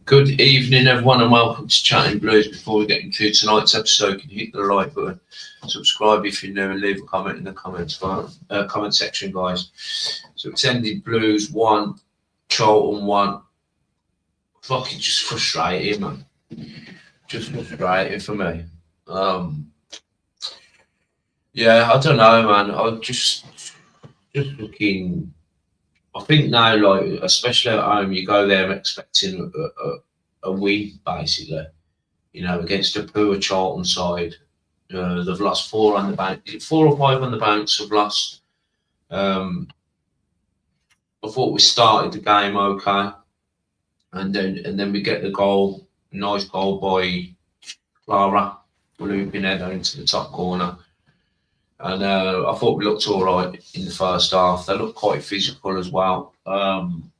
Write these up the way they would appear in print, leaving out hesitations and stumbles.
Good evening, everyone, and welcome to Chatting Blues. Before we get into tonight's episode, can you hit the like button, subscribe if you're new, and leave a comment in the comment section, guys. So it's ended Blues 1, Charlton 1. Fucking just frustrating, man. Just frustrating for me. Yeah, I don't know, man. I'm just looking. I think now, like, especially at home, you go there expecting a win, basically. You know, against a poor Charlton side. They've lost 4 on the bounce. Is it 4 or 5 on the bounce? Have lost. I thought we started the game okay, and then we get the goal, nice goal by Clara, looping header into the top corner. And I thought we looked all right in the first half. They looked quite physical as well. And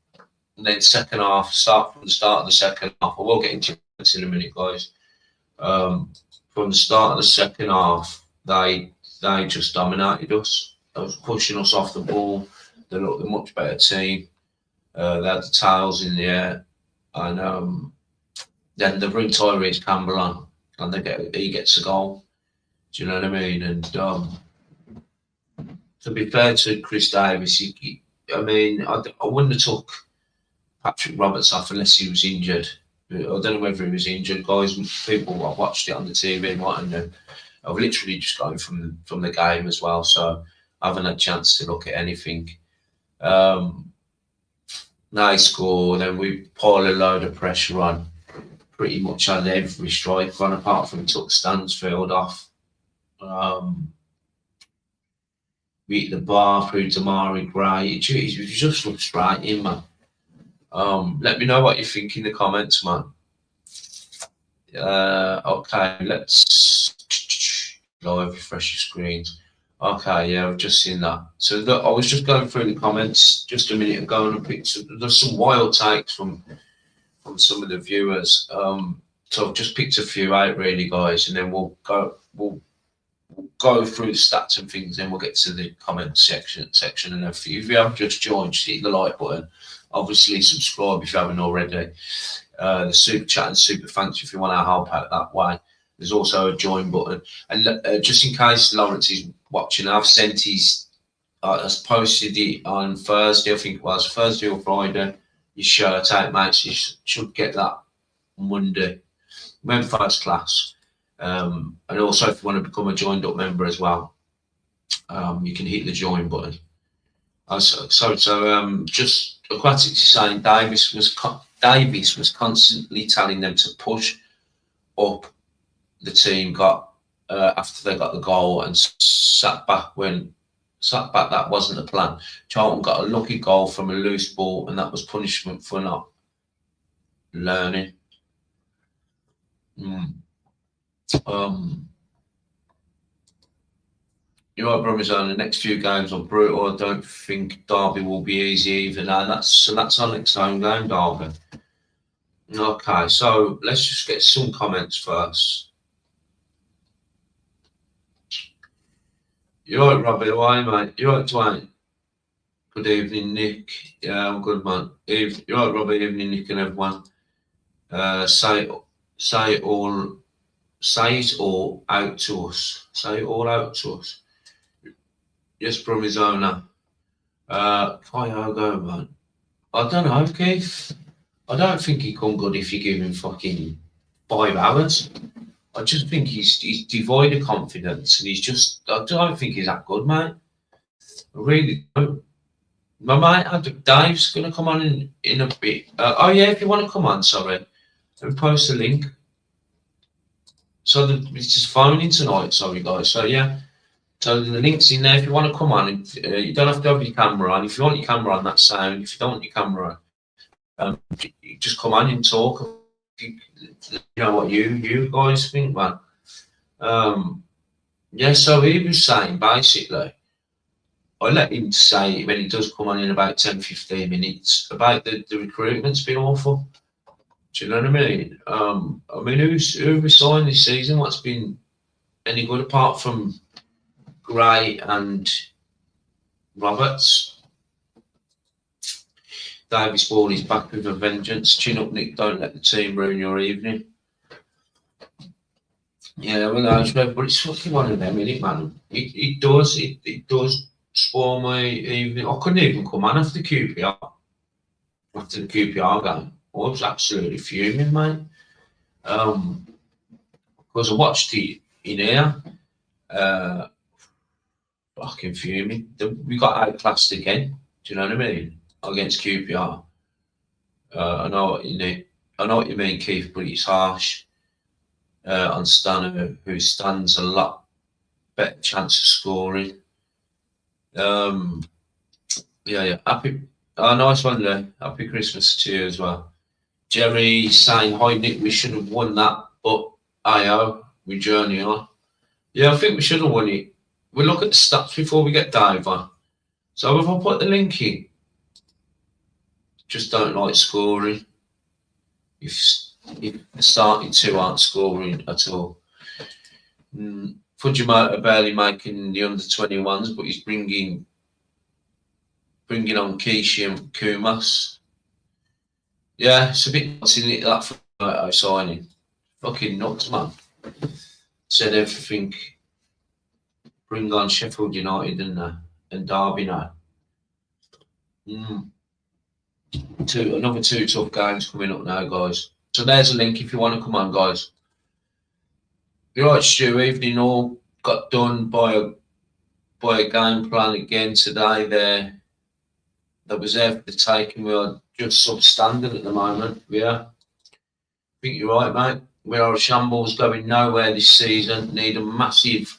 then second half, from the start of the second half, I will get into this in a minute, guys. From the start of the second half, they just dominated us. They was pushing us off the ball. They looked a much better team. They had the tails in the air, and then they bring Tyrese Campbell on, and he gets a goal. Do you know what I mean? And to be fair to Chris Davis, I wouldn't have took Patrick Roberts off unless he was injured. I don't know whether he was injured, guys. People who watched it on the TV might know. I've literally just gone from the game as well, so I haven't had a chance to look at anything. Nice score, then we pile a load of pressure on. Pretty much had every strike on, apart from took Stansfield off. We hit the bar through Damari Gray. It was just frustrating, man. Let me know what you think in the comments, man. Okay, let's live refresh your screens. Okay, yeah, I've just seen that. So look, I was just going through the comments just a minute ago, and there's some wild takes from some of the viewers. So I've just picked a few out, really, guys, and then we'll go through the stats and things, then we'll get to the comment section. And if you haven't just joined, just hit the like button. Obviously, subscribe if you haven't already. The super chat and super thanks if you want to help out that way. There's also a join button. And just in case Lawrence is watching, I've sent I've posted it on Thursday, I think it was Thursday or Friday. Your shirt out, mate. So you should get that Monday. We're in first class. And also, if you want to become a joined up member as well, you can hit the join button. Just Aquatic is saying Davis was constantly telling them to push up. The team got after they got the goal and sat back. That wasn't the plan. Charlton got a lucky goal from a loose ball, and that was punishment for not learning. You're right, Birmingham. The next few games are brutal. I don't think Derby will be easy either. Now that's our next home game, Derby. Okay, so let's just get some comments first. You're right, Robbie. Why, mate? You're right, Dwayne. Good evening, Nick. Yeah, I'm good, man. You're right, Robbie. Evening, Nick, and everyone. Say it all out to us. Say it all out to us. Yes, Brumizona. Kyogo, man. I don't know, Keith. I don't think he come good if you give him fucking 5 hours. I just think he's devoid of confidence, and I don't think he's that good, mate. I really don't. My mate, Dave's going to come on in a bit. Oh, yeah, if you want to come on, sorry. Let me post a link. So it's just phoning tonight, sorry, guys. So, yeah. So the link's in there if you want to come on. You don't have to have your camera on. If you want your camera on, that's sound. If you don't want your camera on, you just come on and talk. You know what you guys think, man. Yeah, so he was saying, basically, I let him say when he does come on in about 10-15 minutes about the recruitment's been awful. Do you know what I mean? Who we signed this season? What's been any good apart from Gray and Roberts? Davis Ball is back with a vengeance. Chin up, Nick. Don't let the team ruin your evening. Yeah, well, but it's fucking one of them, isn't it, man? It does spoil my evening. I couldn't even come on after the QPR game. I was absolutely fuming, mate. Because I watched it in here. Fucking fuming. We got outclassed again. Do you know what I mean? Against QPR. I know what you mean, Keith, but it's harsh. On Stan, who stands a lot better chance of scoring. Yeah. Happy, nice one there. Happy Christmas to you as well. Jerry saying, "Hi Nick, we should have won that, but we journey on." Yeah, I think we should have won it. We'll look at the stats before we get dive on. So if I put the link in, just don't like scoring. If the starting two aren't scoring at all. Fujimoto barely making the under 21s, but he's bringing on Kishi and Kumas. Yeah, it's a bit nuts, isn't it, that Fujimoto signing? Fucking nuts, man. Said everything. Bring on Sheffield United and Derby now. Another two tough games coming up now, guys. So there's a link if you want to come on, guys. You're right, Stu. Evening all got done by a game plan again today. That was there for the taking. We are just substandard at the moment. Yeah, I think you're right, mate. We are a shambles, going nowhere this season. Need a massive.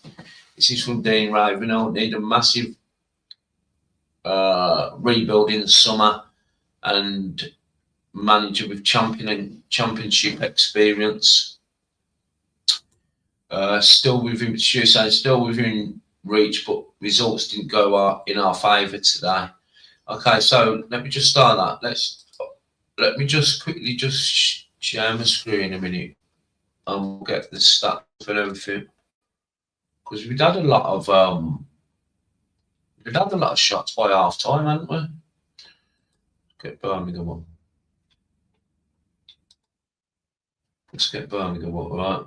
This is from Dean Ravenel. Need a massive rebuild in the summer and manager with championship experience. Still within reach, but results didn't go in our favour today. Okay, so let me just start that. Let me just quickly share my screen a minute and we'll get the stats and everything. Because we'd had a lot of shots by half time, hadn't we? Get Birmingham on. Let's get Birmingham up, right?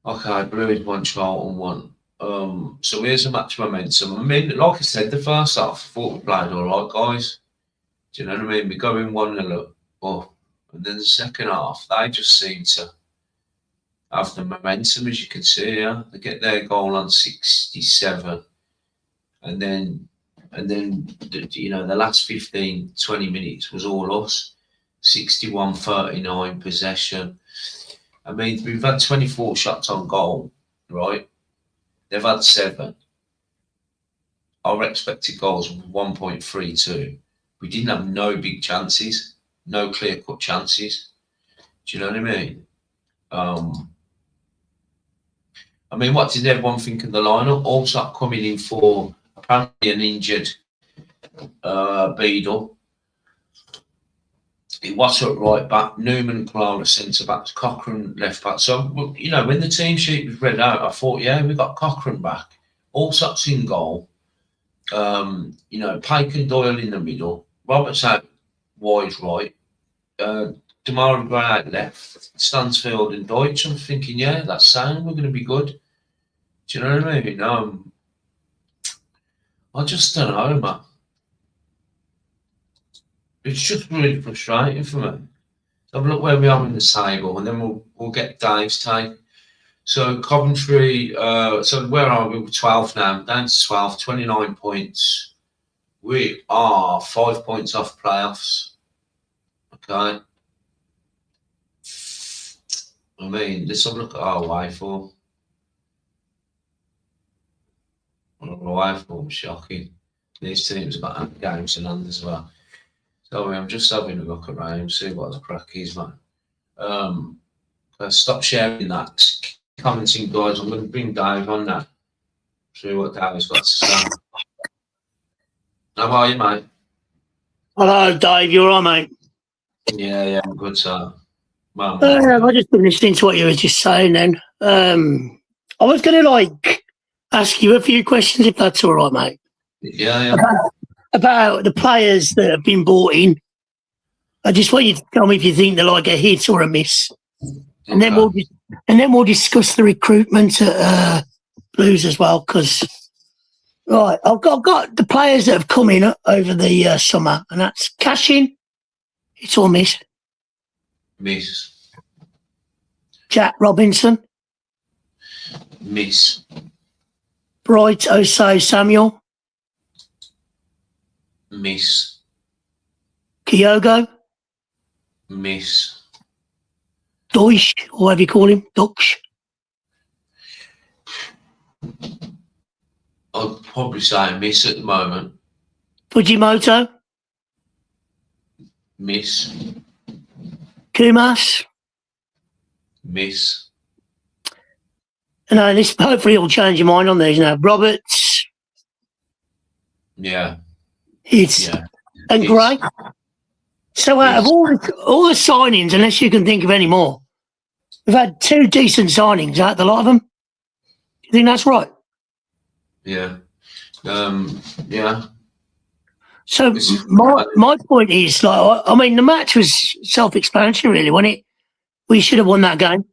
Okay, Blues 1, Charlton 1. So here's a match momentum. I mean, like I said, the first half, I thought we played all right, guys. Do you know what I mean? We go in 1-0 up, and then the second half, they just seem to have the momentum, as you can see here. They get their goal on 67, and then the last 15, 20 minutes was all us. 61-39 possession. I mean, we've had 24 shots on goal, right? They've had 7. Our expected goals were 1.32. We didn't have no big chances, no clear-cut chances. Do you know what I mean? What did everyone think of the lineup? Also coming in for apparently an injured Beadle. It was at right back, Newman, Clara centre backs, Cochrane left back. So, when the team sheet was read out, I thought, yeah, we got Cochrane back, Allsop's in goal, Pike and Doyle in the middle, Roberts out wide right, Damara Gray out left, Stansfield and Deutsch. I'm thinking, yeah, that's sound, we're going to be good. Do you know what I mean? I just don't know, man. It's just really frustrating for me. So have a look where we are in the table, and then we'll get Dave's take. So Coventry, so where are we? We're 12 now, down to 12, 29 points. We are 5 points off playoffs. Okay. Let's have a look at our away form. Our away form, shocking. These teams have got games in hand as well. So I'm just having a look around, see what the crack is, man. Stop sharing that. Commenting, guys. I'm going to bring Dave on now. See what Dave's got to say. How are you, mate? Hello, Dave. You all right, mate? Yeah, I'm good, sir. I've just been listening to what you were just saying then. I was going to, ask you a few questions, if that's all right, mate. Yeah. about the players that have been bought in. I just want you to tell me if you think they're like a hit or a miss, and then we'll discuss the recruitment at Blues as well. Because right, I've got the players that have come in over the summer, and that's Cashin. It's all miss. Miss. Jack Robinson. Miss. Bright Osei Samuel. Miss. Kyogo. Miss. Deutsch, or whatever you call him, Dutch. I'd probably say miss at the moment. Fujimoto. Miss. Kumas. Miss. And this hopefully will change your mind on these now. Roberts. Yeah. And Gray. So out of all the signings, unless you can think of any more, we've had 2 decent signings out of the lot of them. Do you think that's right? Yeah. Yeah. So my point is, like, I mean, the match was self-explanatory, really, wasn't it? We should have won that game.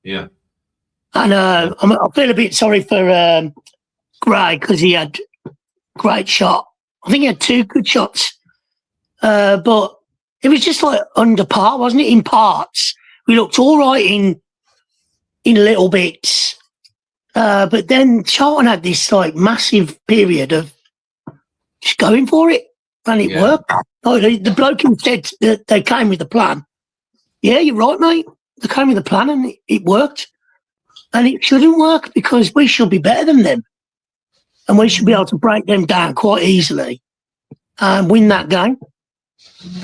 Yeah. And I feel a bit sorry for Gray because he had a great shot. I think he had 2 good shots. But it was just like under par, wasn't it? In parts. We looked all right in little bits. But then Charlton had this like massive period of just going for it. And it worked. Like, the bloke who said that they came with a plan. Yeah, you're right, mate. They came with a plan and it worked. And it shouldn't work because we should be better than them. And we should be able to break them down quite easily and win that game.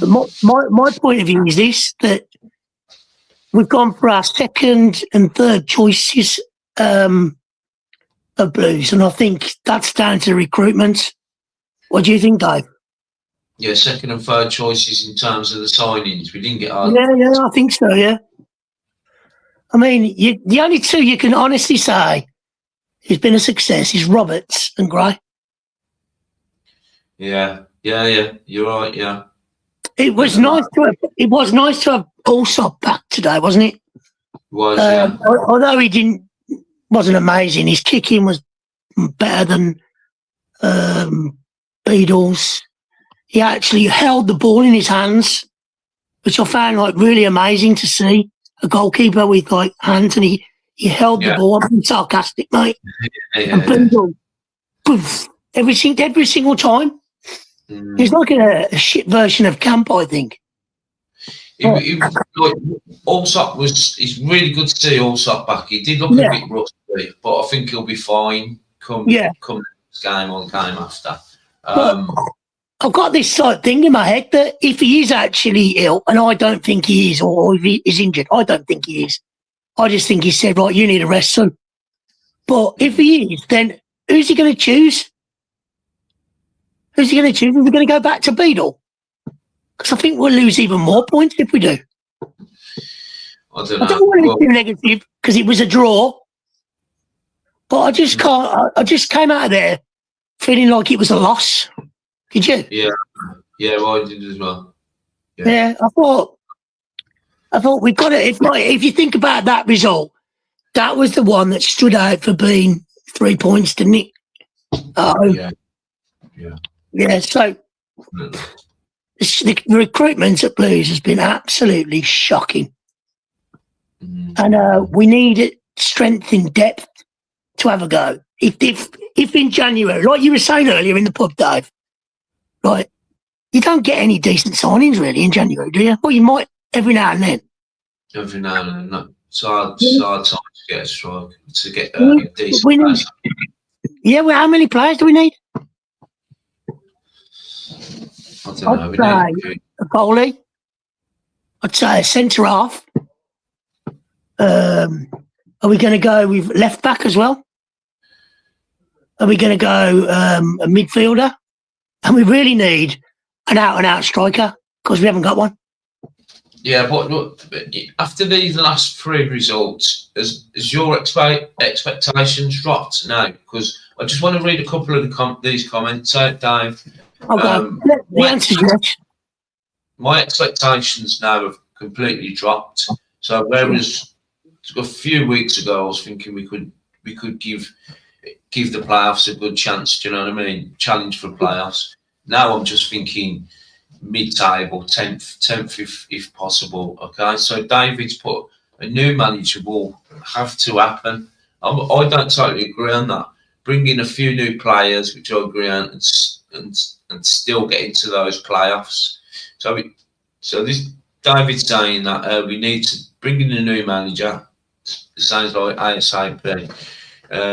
But my point of view is this, that we've gone for our second and third choices of Blues, and I think that's down to recruitment. What do you think, Dave? Yeah, second and third choices in terms of the signings. We didn't get our... Yeah, I think so, yeah. I mean, the only 2 you can honestly say who's been a success is Roberts and Gray. Yeah. You're right. Yeah. It was nice to have Allsop back today, wasn't it? Was yeah. Although he wasn't amazing. His kicking was better than Beadle's. He actually held the ball in his hands, which I found like really amazing to see. A goalkeeper with like hands, and he held the ball. I'm being sarcastic, mate. And Beadle, poof, every single time. He's like a shit version of Camp, I think. Like, Allsop it's really good to see Allsop back. He did look a bit rusty, but I think he'll be fine come next game or the game after. I've got this thing in my head that if he is actually ill, and I don't think he is, or if he is injured, I don't think he is. I just think he said, right, you need a rest, son. But if he is, then who's he going to choose? Who's he going to choose? Is he going to go back to Beadle? Because I think we'll lose even more points if we do. I don't know. I don't want to be too negative because it was a draw. But I just can't. I just came out of there feeling like it was a loss. Did you? Yeah, well, I did as well. Yeah, I thought we've got it. If you think about that result, that was the one that stood out for being 3 points, didn't it? Yeah. So the recruitment at Blues has been absolutely shocking, and we need strength in depth to have a go. If in January, like you were saying earlier in the pub, Dave, right, you don't get any decent signings really in January, do you? Well, you might every now and then. Every now and then, no. It's hard time to get a strike, to get a decent player. Yeah, well, how many players do we need? I don't know. I'd say a goalie. I'd say a centre half. Are we going to go with left back as well? Are we going to go a midfielder? And we really need an out-and-out striker because we haven't got one. Yeah, but look, after these last 3 results, has your expectations dropped now? Because I just want to read a couple of these comments out, Dave. Okay. The answer's yes. My expectations now have completely dropped. So whereas a few weeks ago I was thinking we could give the playoffs a good chance. Do you know what I mean? Challenge for playoffs. Now I'm just thinking mid-table, 10th if possible. Okay, so David's put a new manager will have to happen. I don't totally agree on that. Bring in a few new players, which I agree on, and still get into those playoffs. So this David's saying that we need to bring in a new manager. Sounds like ASAP.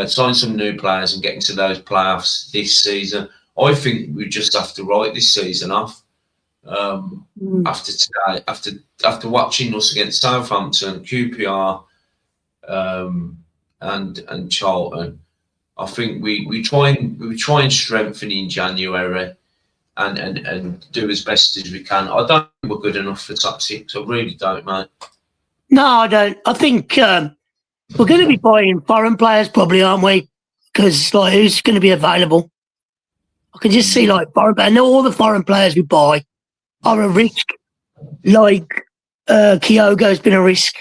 Sign some new players and get into those playoffs this season. I think we just have to write this season off. After today, after watching us against Southampton, QPR, and Charlton, I think we try and strengthen in January and do as best as we can. I don't think we're good enough for top six. I really don't, mate. No, I don't. I think we're going to be buying foreign players, probably, aren't we? Because like, who's going to be available? I can just see like foreign. I know all the foreign players we buy are a risk. Like Kyogo's been a risk,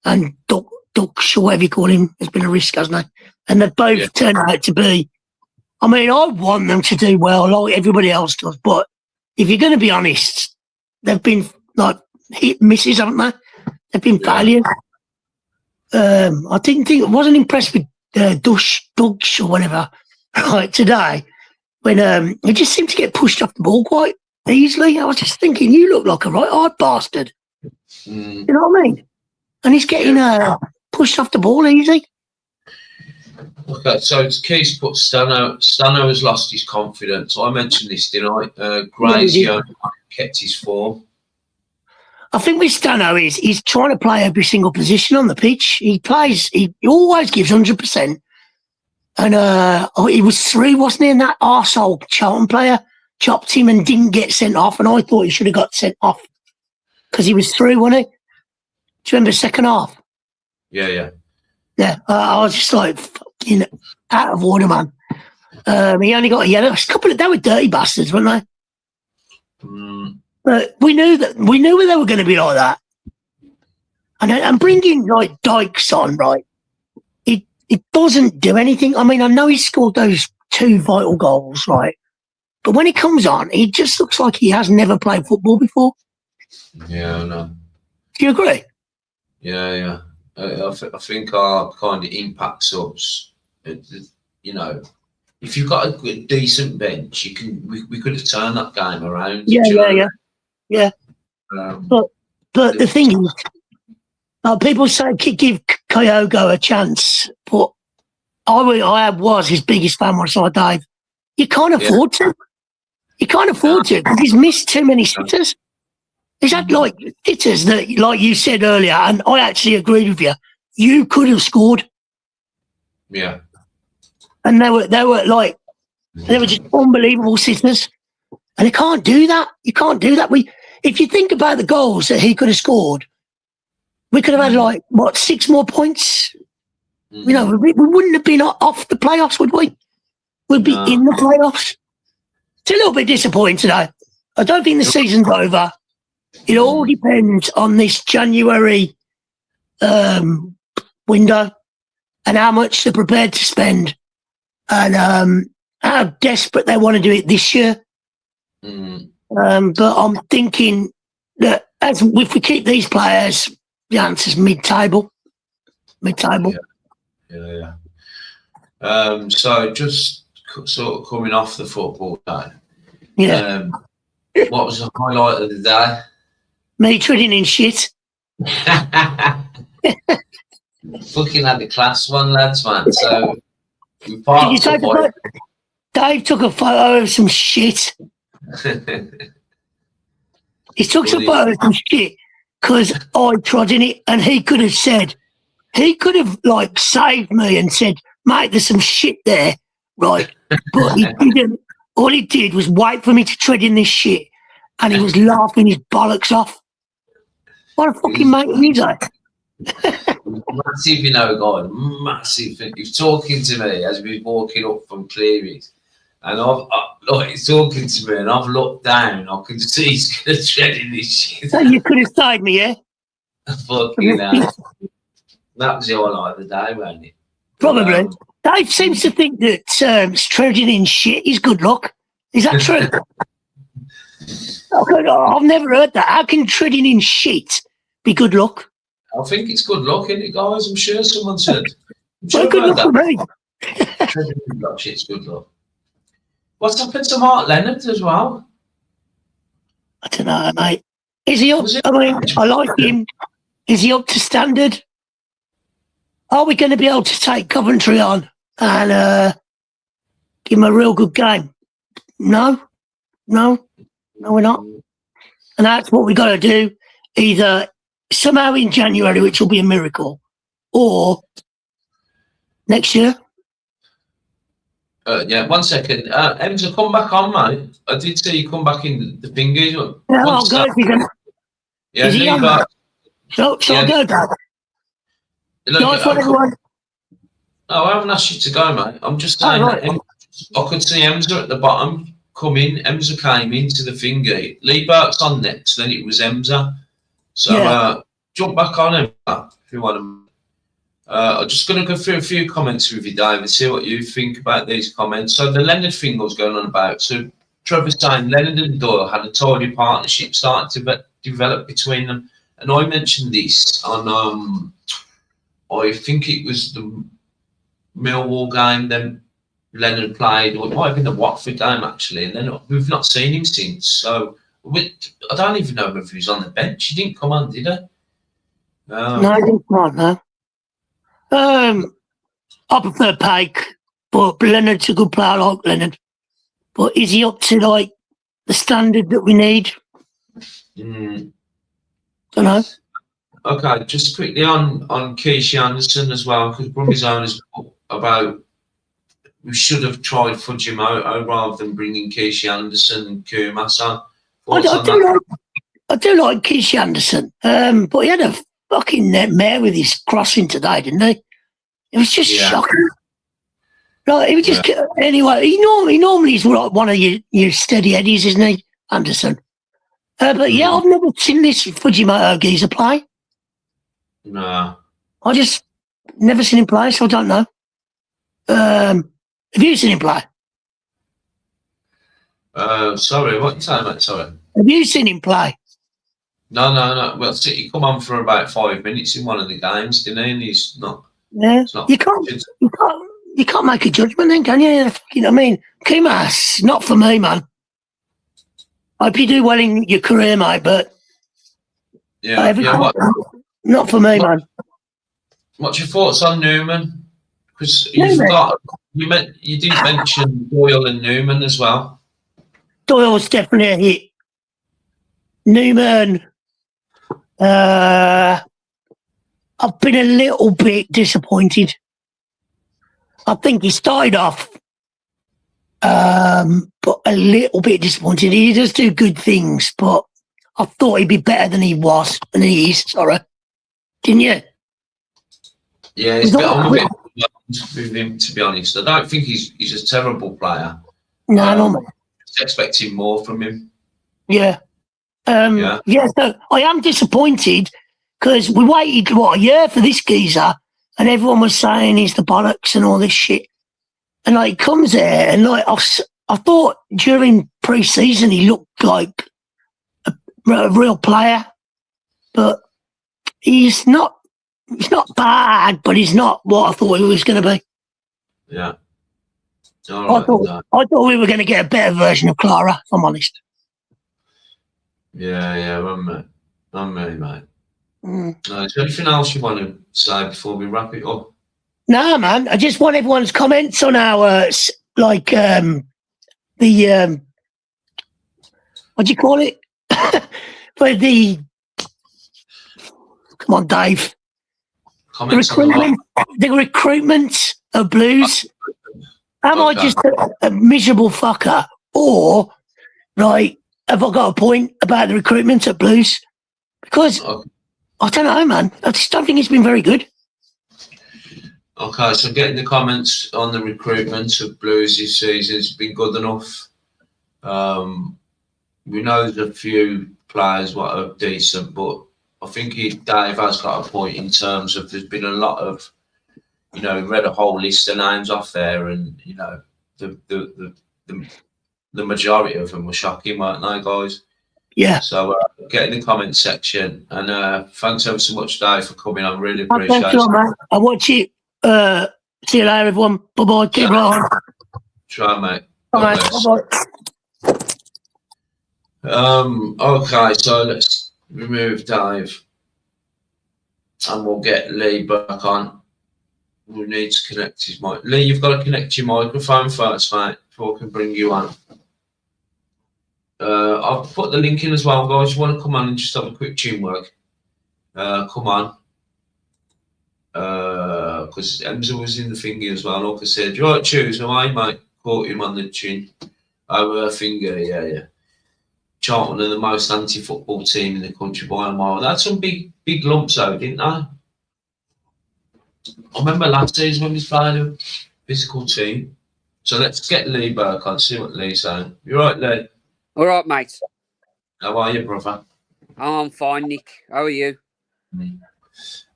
and Dux, or whatever you call him, has been a risk, hasn't he? And they've both turned out to be. I mean, I want them to do well, like everybody else does. But if you're going to be honest, they've been like hit and misses, haven't they? They've been failures. I didn't wasn't impressed with Dux or whatever right today when he just seemed to get pushed off the ball quite easily. I was just thinking, you look like a right hard bastard. You know what I mean? And he's getting pushed off the ball easy. Okay, so Keith's put Stano. Stano has lost his confidence. I mentioned this, didn't I? Gracie kept his form. I think with Stano he's trying to play every single position on the pitch. He always gives 100%. And he was 3, wasn't he? And that arsehole Charlton player chopped him and didn't get sent off. And I thought he should have got sent off because he was 3, wasn't he? Do you remember the second half? Yeah. Yeah, I was just like, fucking out of order, man. He only got a yellow. They were dirty bastards, weren't they? But we knew they were going to be like that. And bringing like Dykes on, right? It doesn't do anything. I mean, I know he scored those 2 vital goals, right? But when he comes on, he just looks like he has never played football before. Yeah, I know. Do you agree? Yeah. I think our kind of impact subs, you know, if you've got a decent bench, we could have turned that game around. Yeah. But the thing is, people say give Kyogo a chance, but I was his biggest fan when I saw Dave. You can't afford to. You can't afford to because he's missed too many sitters. He's had like sitters that, like you said earlier, and I actually agreed with you. You could have scored. Yeah. And they were just unbelievable sitters. And you can't do that. You can't do that. If you think about the goals that he could have scored, we could have had 6 more points. You know, we wouldn't have been off the playoffs, would we? We'd be in the playoffs. It's a little bit disappointing today. I don't think the season's over. It all depends on this January window and how much they're prepared to spend and how desperate they want to do it this year. But I'm thinking that if we keep these players, the answer's mid-table. Yeah. So just sort of coming off the football day. Yeah. What was the highlight of the day? Me treading in shit. Fucking had the class one, lads, man. So we Dave took a photo of some shit. He took some photo of some shit because I trod in it, and he could have like saved me and said, mate, there's some shit there, right? But he didn't. All he did was wait for me to tread in this shit, and he was laughing his bollocks off. What a fucking mate is that? Massive, you know, God, massive. He was talking to me as we were walking up from Cleary's, And like, he's talking to me, and I've looked down. I can see he's going to tread in his shit. So you could have stayed me, yeah? Fucking hell. That was the highlight of the day, wasn't it? Probably. Dave seems to think that treading in shit is good luck. Is that true? I've never heard that. How can treading in shit be good luck? I think it's good luck, isn't it, guys? I'm sure someone said. I'm sure Well, good luck for me. Treading in black shit's good luck. What's happened to Mark Leonard as well? I don't know, mate. Is he up? I mean, I like him. Is he up to standard? Are we going to be able to take Coventry on and give him a real good game? No, we're not. And that's what we got to do. Either somehow in January, which will be a miracle, or next year. Yeah, 1 second. Emza, come back on, mate. I did see you come back in the fingers. Yeah, I'll go. Yeah, is he on that? Shall I go, Dad? Look, everyone. No, I haven't asked you to go, mate. I'm just saying right. that I could see Emza at the bottom come in. Emza came into the finger. Lee Burke's on next, then it was Emza. So jump back on Emza if you want to. I'm just going to go through a few comments with you, Dave, and see what you think about these comments. So the Leonard thing was going on about. So Trevor's saying Leonard and Doyle had a tidy partnership starting to develop between them. And I mentioned this on, I think it was the Millwall game, then Leonard played, or it might have been the Watford game actually, and then we've not seen him since. So I don't even know if he was on the bench. He didn't come on, did he? No, I didn't come on, no. I prefer Pike, but Leonard's a good player. I like Leonard. But is he up to like the standard that we need? Don't know. Okay, just quickly on Keishi Anderson as well, because Brummy's own is about we should have tried Fujimoto rather than bringing Keishi Anderson and Kumasa. I do like Keishi Anderson, but he had a fucking mare with his crossing today, didn't he? It was just shocking. Like, he was just anyway. He normally is like one of your steady eddies, isn't he, Anderson? But I've never seen this Fujimoto geezer play. No, I just never seen him play, so I don't know. Have you seen him play? Sorry, what are you saying, mate? Sorry. Have you seen him play? No. Well, he come on for about 5 minutes in one of the games, didn't he? And he's not. Yeah, you can't make a judgment then, can you? You know what I mean? Kumas, not for me, man. I hope you do well in your career, mate, but not for me, man. What's your thoughts on Newman? Because you didn't mention Doyle and Newman as well. Doyle's definitely a hit. Newman, I've been a little bit disappointed. I think he started off, but a little bit disappointed. He does do good things, but I thought he'd be better than he is. Sorry, didn't you? Yeah, I'm a bit with him, to be honest. I don't think he's a terrible player. No, just expecting more from him. Yeah. So I am disappointed because we waited, a year for this geezer, and everyone was saying he's the bollocks and all this shit. And like, he comes there, and like, I thought during pre-season he looked like a real player, but he's not bad, but he's not what I thought he was going to be. Yeah. I thought we were going to get a better version of Clara, if I'm honest. Yeah, I'm really, mate. Is there anything else you want to say before we wrap it up? No, man. I just want everyone's comments on our, what do you call it? For the, come on, Dave. Comments the recruitment of Blues. Am I just a miserable fucker, or like have I got a point about the recruitment at Blues? Because I don't know, man. I just don't think it's been very good. Okay, so getting the comments on the recruitment of Blues this season has been good enough. We know there's a few players what are decent, but I think Dave has got a point in terms of there's been a lot of, we read a whole list of names off there, and the majority of them were shocking, weren't they, guys? Yeah. So get in the comment section, and thanks ever so much, Dave, for coming on. Really Thanks appreciate a lot, it. man. I'll watch it. See you later, everyone. Bye-bye. Keep it on. Try, mate. Bye, mate. Bye-bye. Okay, so let's remove Dave, and we'll get Lee back on. We need to connect his mic. Lee, you've got to connect your microphone first, mate, before I can bring you on. I'll put the link in as well, guys. You want to come on and just have a quick tune work? Come on. Because Emza was in the thingy as well. Like I said, you right, choose, am I, mate? Caught him on the chin. Oh, finger, yeah. Charlton are the most anti-football team in the country by a mile. They had some big lumps, though, didn't they? I remember last season when we played a physical team. So let's get Lee back on, see what Lee's saying. You right, Lee? All right, mate. How are you, brother? I'm fine, Nick. How are you?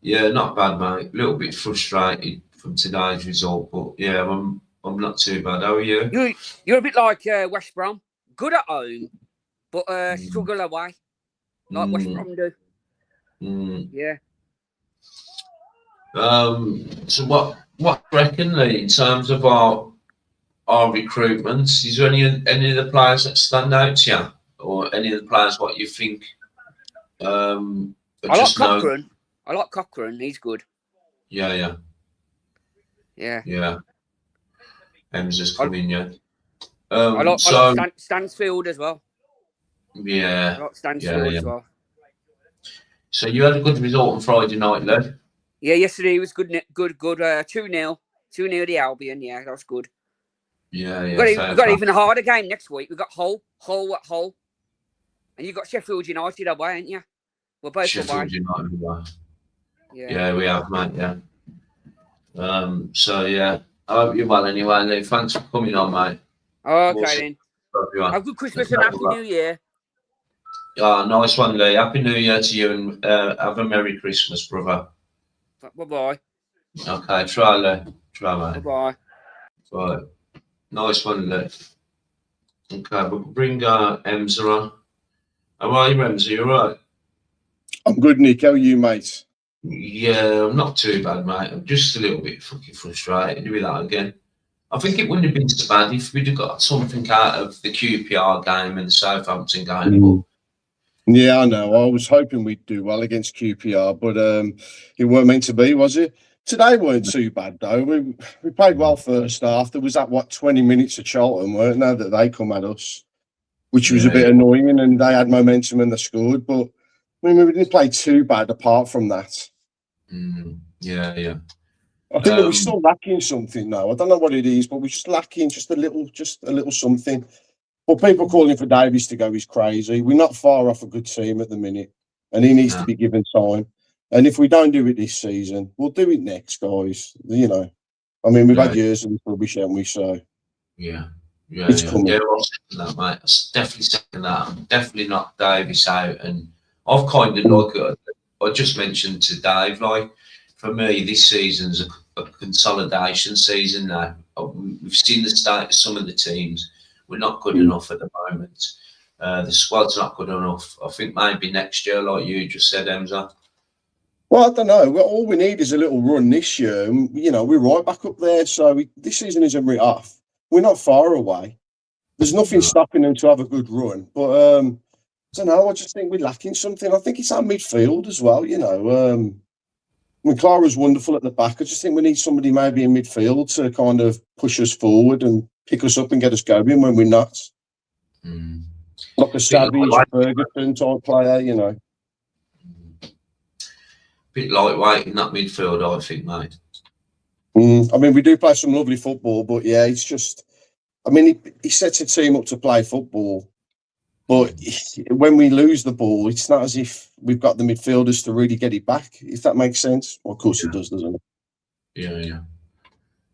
Yeah, not bad, mate. A little bit frustrated from today's result, but yeah, I'm not too bad. How are you? You're a bit like West Brom. Good at home, but struggle away, like West Brom do. Yeah. So what do you reckon, Lee, in terms of our recruitments? Is there any of the players that stand out to you, or any of the players what you think? I like Cochrane. I like Cochrane. He's good. Yeah. Emza's coming, yeah. I like Stansfield as well. Yeah. I like Stansfield as well. So you had a good result on Friday night, Lee? Yeah, yesterday was good. 2-0 the Albion. Yeah, that was good. Yeah. We've got even a harder game next week. We've got Hull, and you've got Sheffield United away, ain't you? We're both Sheffield away. United away. Yeah, we have, mate. Yeah. So yeah, I hope you're well anyway, Lee. Thanks for coming on, mate. Okay then. Have a good Christmas and Happy New Year. Oh, nice one, Lee. Happy New Year to you, and have a Merry Christmas, brother. Bye-bye. Okay, try, Lee. Try, mate. Bye-bye. Right. Nice one, Lee. Okay, we'll bring Emza on. How are you, Emza? You all right? I'm good, Nick. How are you, mate? Yeah, I'm not too bad, mate. I'm just a little bit fucking frustrated with that again. I think it wouldn't have been so bad if we'd have got something out of the QPR game and the Southampton game. Yeah, I know. I was hoping we'd do well against QPR, but it weren't meant to be, was it? Today weren't too bad, though. We played well first half. There was that, 20 minutes of Charlton, weren't there, that they come at us, which was a bit annoying, and they had momentum and they scored, but we didn't play too bad apart from that. Yeah. I think that we're still lacking something now. I don't know what it is, but we're just lacking just a little something. But people calling for Davies to go is crazy. We're not far off a good team at the minute, and he needs to be given time. And if we don't do it this season, we'll do it next, guys. We've had years of this rubbish, haven't we? So it's coming. Yeah, I'll second that, mate. I'll definitely second that. I'm definitely not Davies out, and I've kind of I just mentioned to Dave, for me, this season's a consolidation season now. We've seen the state of some of the teams. We're not good enough at the moment. The squad's not good enough. I think maybe next year, like you just said, Emza. Well, I don't know. All we need is a little run this year. We're right back up there. So this season isn't written off. We're not far away. There's nothing stopping them to have a good run. But I don't know. I just think we're lacking something. I think it's our midfield as well. Clara's wonderful at the back. I just think we need somebody maybe in midfield to kind of push us forward and pick us up and get us going when we're not. Like a Savage, Ferguson type player, Bit lightweight in that midfield, I think, mate. We do play some lovely football, but yeah, it's just, he sets a team up to play football, but when we lose the ball, it's not as if we've got the midfielders to really get it back, if that makes sense. Well, of course it does, doesn't it? Yeah.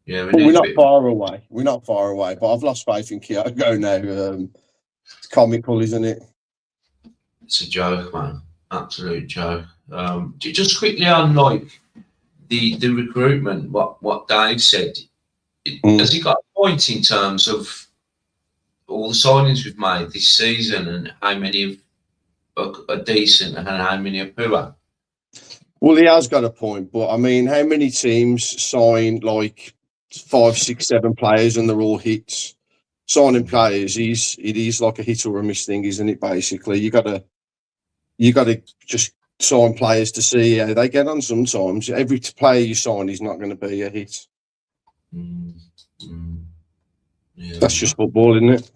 Yeah, we But need we're a not bit. far away. We're not far away. But I've lost faith in Kyogo now. It's comical, isn't it? It's a joke, man. Absolute joke. Just quickly on like the recruitment. What Dave said. Has he got a point in terms of all the signings we've made this season and how many are decent and how many are poor? Well, he has got a point, but I mean, how many teams sign like 5, 6, 7 players and they're all hits? Signing players it is like a hit or a miss thing, isn't it? Basically, you gotta just sign players to see how they get on. Sometimes every player you sign is not going to be a hit. Yeah, That's just football, isn't it?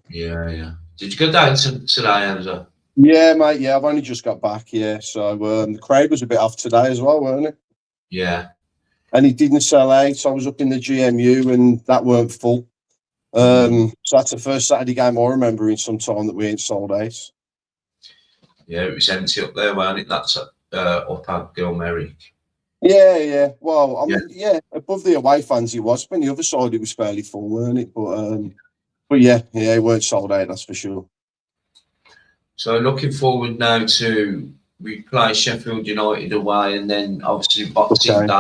yeah. Did you go down today, Hamza? Yeah, mate. Yeah, I've only just got back. Yeah, so the crowd was a bit off today as well, weren't it? Yeah. And it didn't sell out. I was up in the GMU and that weren't full. So that's the first Saturday game I remember in some time that we ain't sold out. Yeah, it was empty up there, weren't it? That's up at Gilmerrick. Yeah. Well, I mean, above the away fans he was, but on the other side it was fairly full, weren't it? But yeah, it weren't sold out, that's for sure. So looking forward now to we play Sheffield United away, and then obviously Boxing Day.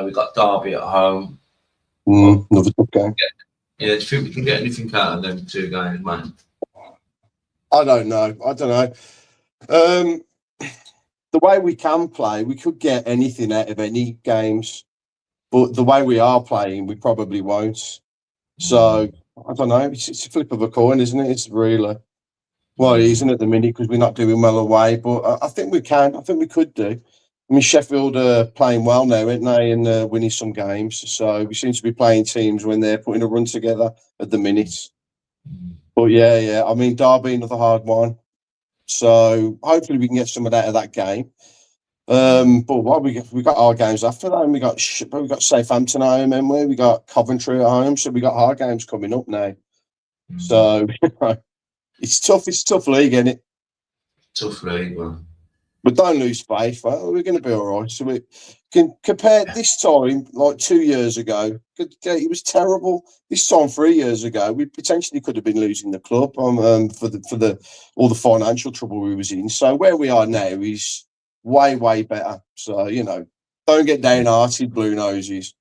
We got Derby at home. Another tough game. Yeah, do you think we can get anything out of them 2 games, man? I don't know. The way we can play, we could get anything out of any games, but the way we are playing, we probably won't. So I don't know. It's a flip of a coin, isn't it? It's really well, it isn't at the minute because we're not doing well away. But I think we can. I think we could do. I mean, Sheffield are playing well now, aren't they? And winning some games. So we seem to be playing teams when they're putting a run together at the minute. But yeah. I mean, Derby another hard one. So hopefully we can get some of that game. But what we got our games after that, and we got Southampton at home, and we got Coventry at home. So we got our games coming up now. So it's tough. It's a tough league, isn't it? Tough league, man. But don't lose faith. Well, we're going to be all right. So we can compare this time, like 2 years ago. It was terrible. This time 3 years ago, we potentially could have been losing the club for all the financial trouble we was in. So where we are now is way better. So don't get downhearted, blue noses.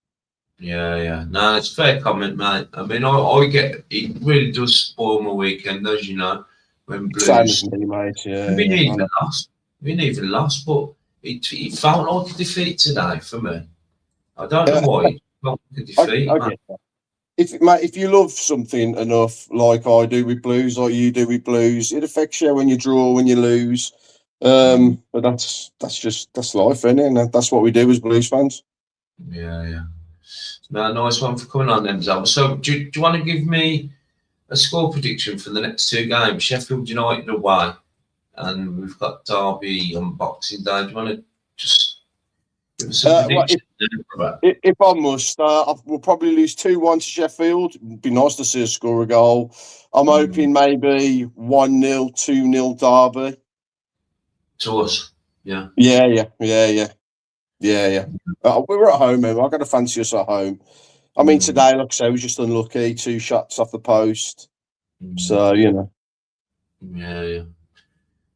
Yeah. No, it's a fair comment, mate. I mean, I get it. Really does spoil my weekend, as you know, when Blues. Same as me, mate. Yeah. We didn't even lost, but it felt like a defeat today for me. I don't know why. It felt like a defeat. I get that. If you love something enough, like I do with Blues, like you do with Blues, it affects you when you draw, when you lose. But that's life, isn't it? And that's what we do as Blues fans. Yeah. No, nice one for coming on, then, Zal. So, do you want to give me a score prediction for the next 2 games? Sheffield United away, and we've got Derby on Boxing Day. Do you want to just give us a prediction? If I must, we'll probably lose 2-1 to Sheffield. It'd be nice to see us score a goal. I'm hoping maybe 1-0, 2-0 Derby. To us, yeah. Yeah. We're at home, man. I've got to fancy us at home. I mean, today, like I say, was just unlucky. 2 shots off the post. So, Yeah.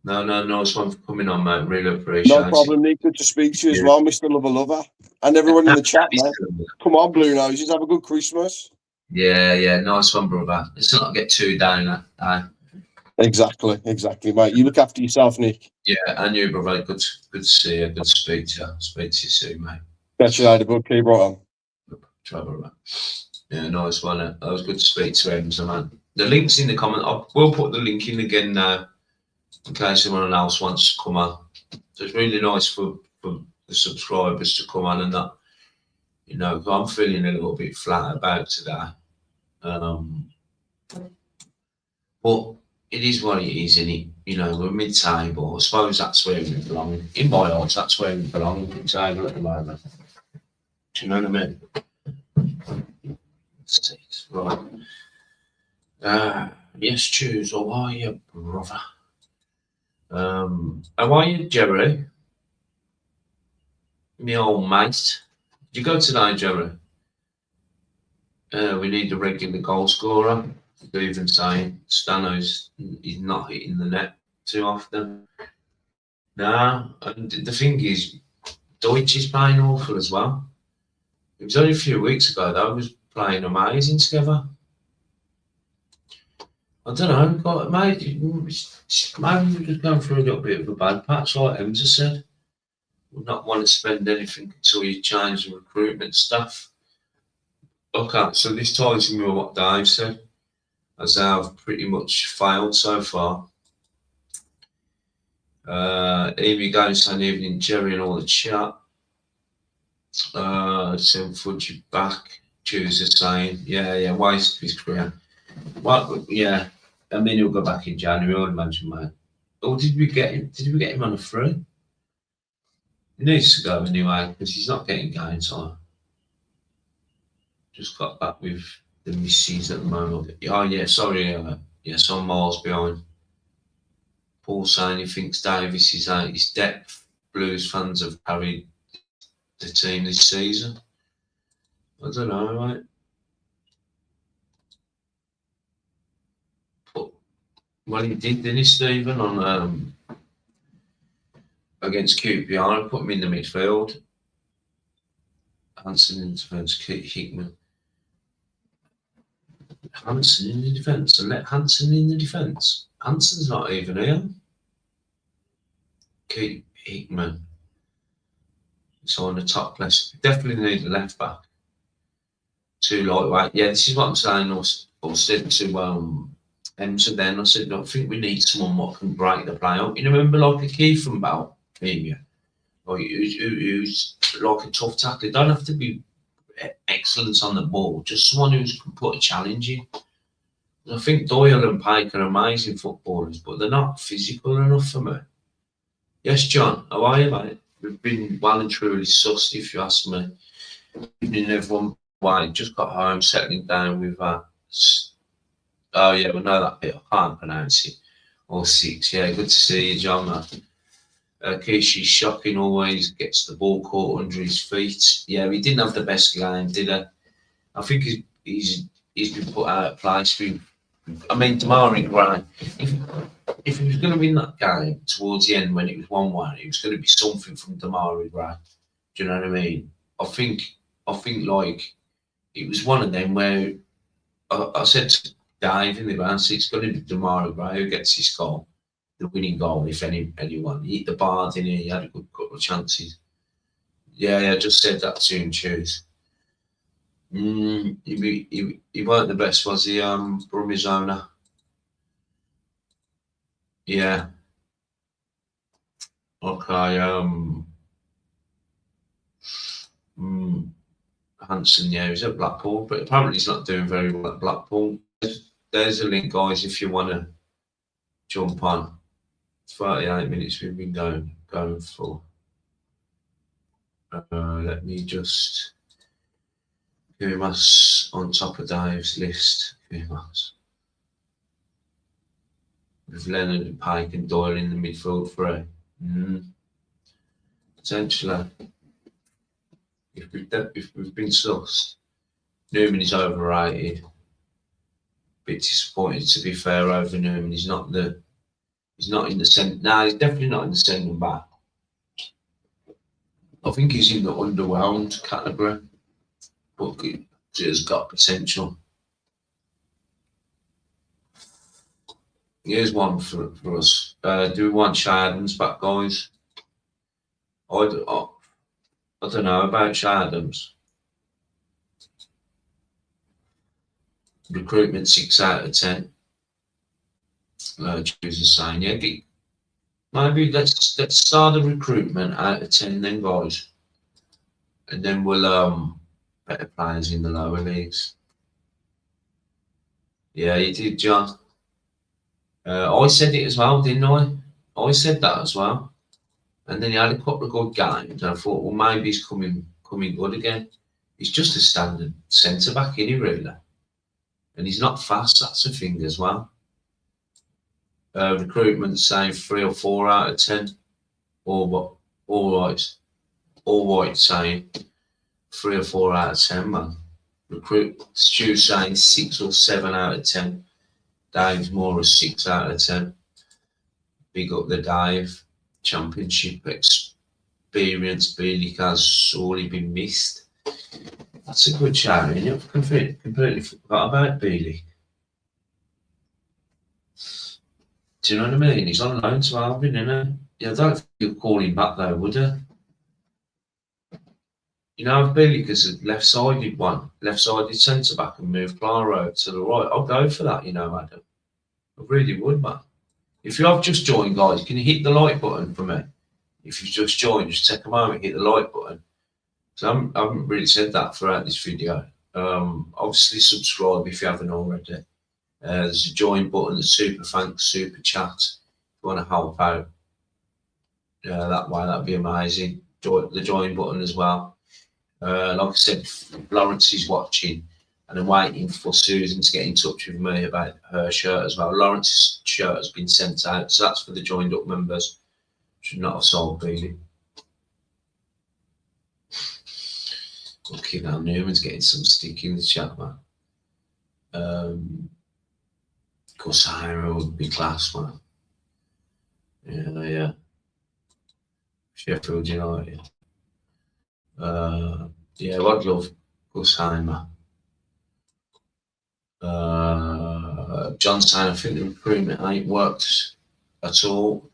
No, nice one for coming on, mate. Really appreciate it. No problem, Nick. Good to speak to you as well, Mr. Lover. And everyone in the chat, man. Come on, Blue Noses. Have a good Christmas. Yeah. Nice one, brother. Let's not get too down. Exactly, mate. You look after yourself, Nick. Yeah, and you, brother. Good to see you. Good to speak to you. Speak to you soon, mate. Catch you later, bud. Keep right on. Trouble, man. Yeah, nice one. That was good to speak to him, so man. The link's in the comment. I will put the link in again now, in case anyone else wants to come on. So it's really nice for the subscribers to come on and that. I'm feeling a little bit flat about today. But it is what it is, isn't it? We're mid-table. I suppose that's where we belong. In my eyes, that's where we belong, mid-table at the moment. Do you know what I mean? Right. Yes, choose. How are you, brother? How are you, Jerry? Me old mate. Did you go today, Jerry? We need a regular goal scorer. They're even saying Stano's he's not hitting the net too often. Nah, and the thing is, Deutsch is playing awful as well. It was only a few weeks ago they was playing amazing together. I don't know, but maybe we're just going through a little bit of a bad patch, like Emza said. We'll not want to spend anything until you change the recruitment stuff. Okay, so this ties in with what Dave said, as I've pretty much failed so far. Amy goes on evening, Jerry and all the chat. Sam Fudge back. Choose the same. Yeah, waste his career. Well, yeah. I mean, he'll go back in January, I would imagine, mate. Or did we get him? Did we get him on a free? He needs to go anyway because he's not getting game time. Just got back with the missus at the moment. Oh yeah, sorry. Yes, I'm miles behind. Paul saying he thinks Davis is out his depth. Blues fans have carried the team this season. I don't know, mate. But, well, he did, didn't he, Stephen, on against QPR, put him in the midfield. Hansen in defence, Hickman. Hansen in the defence, and let Hansen in the defence. Hansen's not even here. Keep Hickman. So on the top left, definitely need a left back. Too lightweight. Yeah, this is what I'm saying. I said to Emson then, I said, I think we need someone what can break the play up. You remember like a key from Bell, maybe, like who's like a tough tackler. Don't have to be excellent on the ball, just someone who can put a challenge in. I think Doyle and Pike are amazing footballers, but they're not physical enough for me. Yes, John, how are you, mate? We've been well and truly sussed, if you ask me. Evening, everyone. Why? Just got home, settling down with oh yeah, we know that bit. I can't pronounce it. Or 6. Yeah, good to see you, John. Kishi's shocking. Always gets the ball caught under his feet. Yeah, he didn't have the best game, did he? I think he's been put out of place. I mean, Damari Gray. If he was going to win that game towards the end when it was 1-1, it was going to be something from Damari Gray. Do you know what I mean? I think like it was one of them where I said to Dave in the ground, it's going to be Damari Gray who gets his goal, the winning goal, if anyone. He hit the bar, didn't he? He had a good couple of chances. Yeah, I just said that to him, choose. He weren't the best, was he, Brummies owner? Yeah. Okay, Hansen, yeah, he's at Blackpool, but apparently he's not doing very well at Blackpool. There's a link, guys, if you want to jump on. 38 minutes we've been going for. Let me just give him us on top of Dave's list. Give him us. With Leonard and Pike and Doyle in the midfield for a potentially. If we've been sussed, Newman is overrated. Bit disappointed, to be fair, over Newman. He's not in the centre. No, he's definitely not in the centre back. I think he's in the underwhelmed category, but he has got potential. Here's one for us. Do we want Shadens back, guys? I don't know about Shadens. Recruitment 6 out of 10. Choose the sign. Yeah, maybe let's start the recruitment out of 10 then, guys, and then we'll better players in the lower leagues. Yeah, you did, John. I said it as well, didn't I? I said that as well. And then he had a couple of good games, and I thought, well, maybe he's coming good again. He's just a standard centre back, isn't he, really? And he's not fast. That's the thing as well. Recruitment saying 3 or 4 out of 10. All right saying 3 or 4 out of 10, man. Recruit Stu saying 6 or 7 out of 10. Dave's more a 6 out of 10. Big up the Dave. Championship experience Beeley has sorely been missed. That's a good shout, isn't it? I've completely forgot about Beeley. Do you know what I mean? He's on loan to Albion, isn't he? Yeah, I don't think he'll call him back though, would he? You know, if Beeley is a left-sided centre back and move Clara over to the right, I'll go for that, you know, Adam. I really would, man. If you have just joined, guys, can you hit the like button for me? If you've just joined, just take a moment, hit the like button. So I haven't really said that throughout this video. Obviously, subscribe if you haven't already. There's a join button, the super thanks, super chat. If you want to help out that way, that'd be amazing. The join button as well. Like I said, Lawrence is watching and I'm waiting for Susan to get in touch with me about her shirt as well. Lawrence's shirt has been sent out, so that's for the joined up members. Should not have sold Beeley. Okay, now Newman's getting some stick in the chat, man. Of course, Hiro would be class, man. Yeah. Sheffield United. Yeah, I'd love Gusheimer. John saying I think the recruitment ain't worked at all.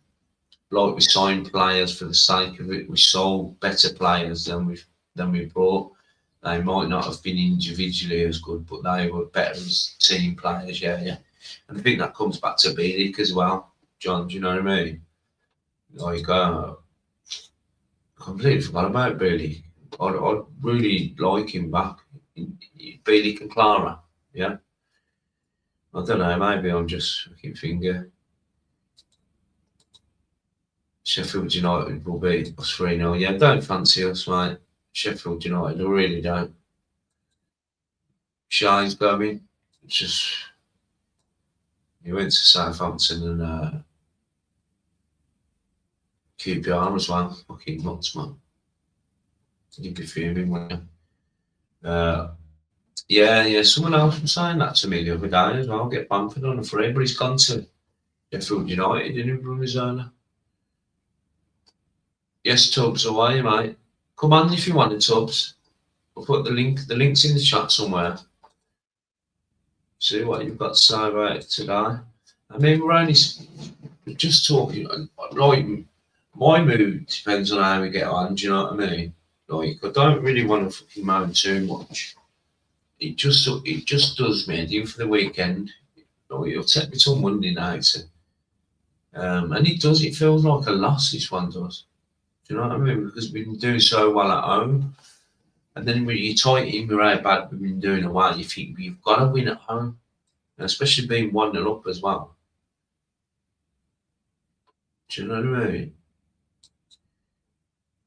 Like we signed players for the sake of it. We sold better players than we brought. They might not have been individually as good, but they were better as team players. Yeah. And I think that comes back to Beeley as well, John. Do you know what I mean? Like, I completely forgot about Beeley. I'd really like him back. Beeley and Clara, yeah. I don't know, maybe I'm just fucking finger. Sheffield United will beat us 3-0. Yeah, don't fancy us, mate. Sheffield United, I really don't. Shine's going. It's just, he went to Southampton and QPR as well. Fucking nuts, man. You'd be fuming, wouldn't you? Yeah, someone else was saying that to me the other day as well. Get Bamford on a free, but he's gone to Sheffield United, didn't he, Brumizona? Yes, Tubbs, away, mate. Come on if you want it, Tubbs. I'll put the link's in the chat somewhere. See what you've got to say about it today. I mean, we're only just talking, like, my mood depends on how we get on, do you know what I mean? Like, I don't really want to fucking moan too much. It just does me in for the weekend. Like, it'll take me till Monday night. And it feels like a loss, this one does. Do you know what I mean? Because we've been doing so well at home. And then when you tie it in with how bad we've been doing away, you think we've got to win at home. And especially being 1-0 up as well. Do you know what I mean?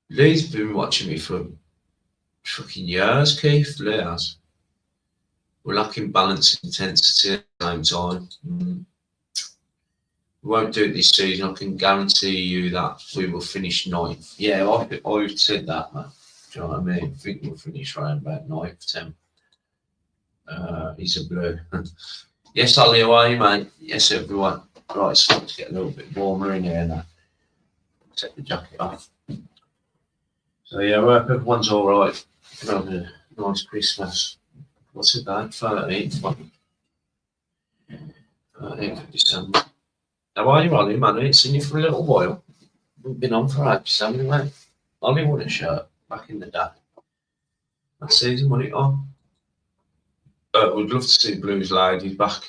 Lee's been watching me for fucking years, Keith. Lee has. We're lacking balance and intensity at the same time. We won't do it this season. I can guarantee you that we will finish 9th. Yeah, I've said that, man. Do you know what I mean? I think we'll finish around about 9th, 10th. He's a blue. Yes, Ollie, away, mate. Yes, everyone. Right, it's starting to get a little bit warmer in here now. Take the jacket off. So yeah, I hope everyone's all right. Have a nice Christmas. What's it that? 13th of December. How are you, Ollie, man? I ain't seen you for a little while. We've been on for ages, haven't we, mate? Ollie won a shirt back in the day. That season, won it on. We'd love to see Blues ladies back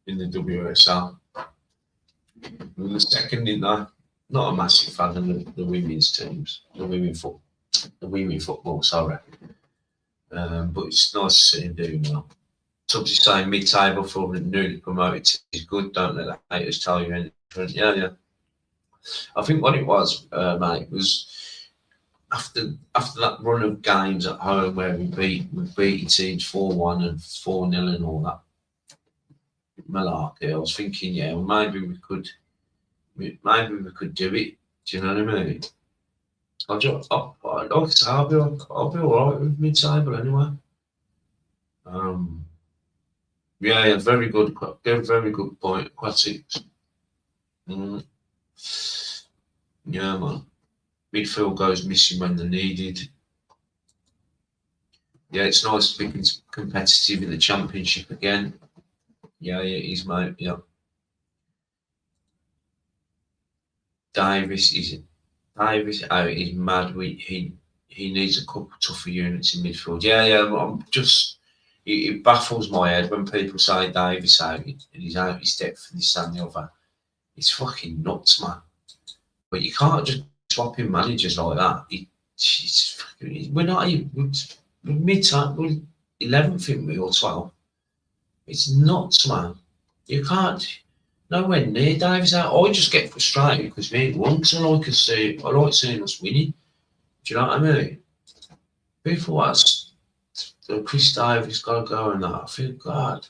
in the WSL. We were the second in that. Not a massive fan of the women's teams, the women football, sorry. But it's nice to see him doing well. Tubbs is saying mid-table for the newly promoted is good. Don't let the haters tell you anything different. Yeah. I think what it was, mate, was after that run of games at home where we beat teams 4-1 and 4-0 and all that malarkey. I was thinking, yeah, well, maybe we could do it. Do you know what I mean? Like I say, I'll be all right with mid-table anyway. Yeah, very good point. Classics. Mm. Yeah, man. Midfield goes missing when they're needed. Yeah, it's nice to be competitive in the Championship again. Yeah, it is, mate. Yeah. Davis is he's mad. He needs a couple tougher units in midfield. Yeah. I'm just it baffles my head when people say Davis out and he's out his depth for this and the other. It's fucking nuts, man. But you can't just swap in managers like that. We're not even mid-time. We're 11th, think we, or 12th. It's nuts, man. You can't. Nowhere near Davis out. I just get frustrated because we ain't won. Because I like seeing us winning. Do you know what I mean? People that's the Chris Davis got to go and that. I feel God.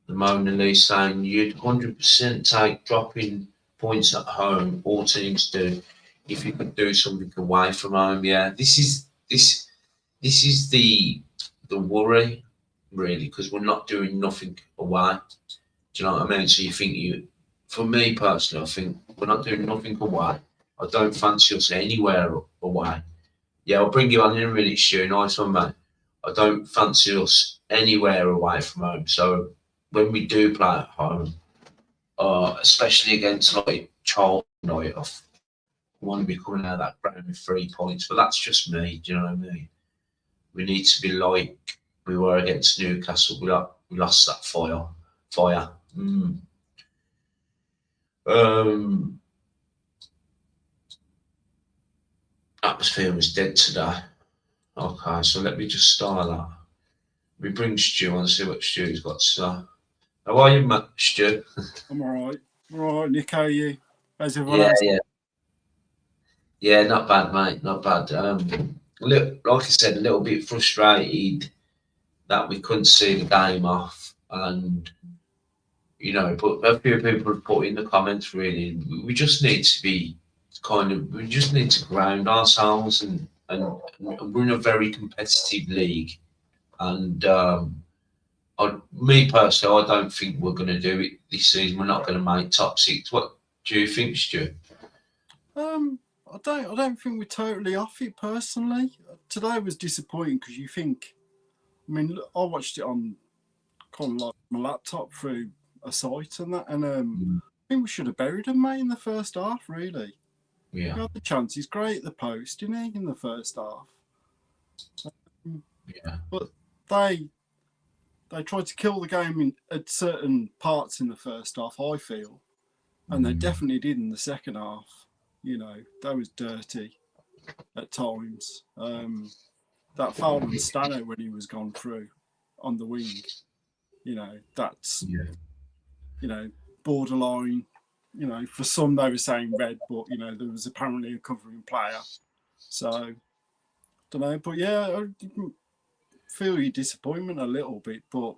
The Mona Lisa saying you'd 100% take dropping points at home. All teams do. If you could do something away from home, yeah. This is the worry really, because we're not doing nothing away. Do you know what I mean? So you think for me personally, I think we're not doing nothing away. I don't fancy us anywhere away. Yeah, I'll bring you on in a minute, Stu. Nice one, mate. I don't fancy us anywhere away from home. So when we do play at home, especially against like Charlton, I want to be coming out of that ground with 3 points. But that's just me. Do you know what I mean? We need to be like we were against Newcastle. We lost that fire. Atmosphere was dead today. Okay, so let me just start that. We bring Stu on and see what Stu's got to say. How are you, Stu? I'm all right, Nick. How are you? How's everyone else? Yeah, not bad, mate. Not bad. Like I said, a little bit frustrated that we couldn't see the game off, and but a few people have put in the comments. Really, we just need to be we just need to ground ourselves, and we're in a very competitive league, and me personally, I don't think we're going to do it this season. We're not going to make top 6. What do you think, Stu? I don't think we're totally off it personally. Today was disappointing because you think, I mean, I watched it on kind of like my laptop through a site and that, and I think we should have buried them, mate, in the first half. Really, Yeah. He had the chances, great at the post, didn't he, in the first half? Yeah. But they tried to kill the game at certain parts in the first half, I feel, and they definitely did in the second half. That was dirty at times. That foul on Stano when he was gone through on the wing, that's borderline. For some they were saying red, but there was apparently a covering player. So don't know, but yeah, I feel your disappointment a little bit, but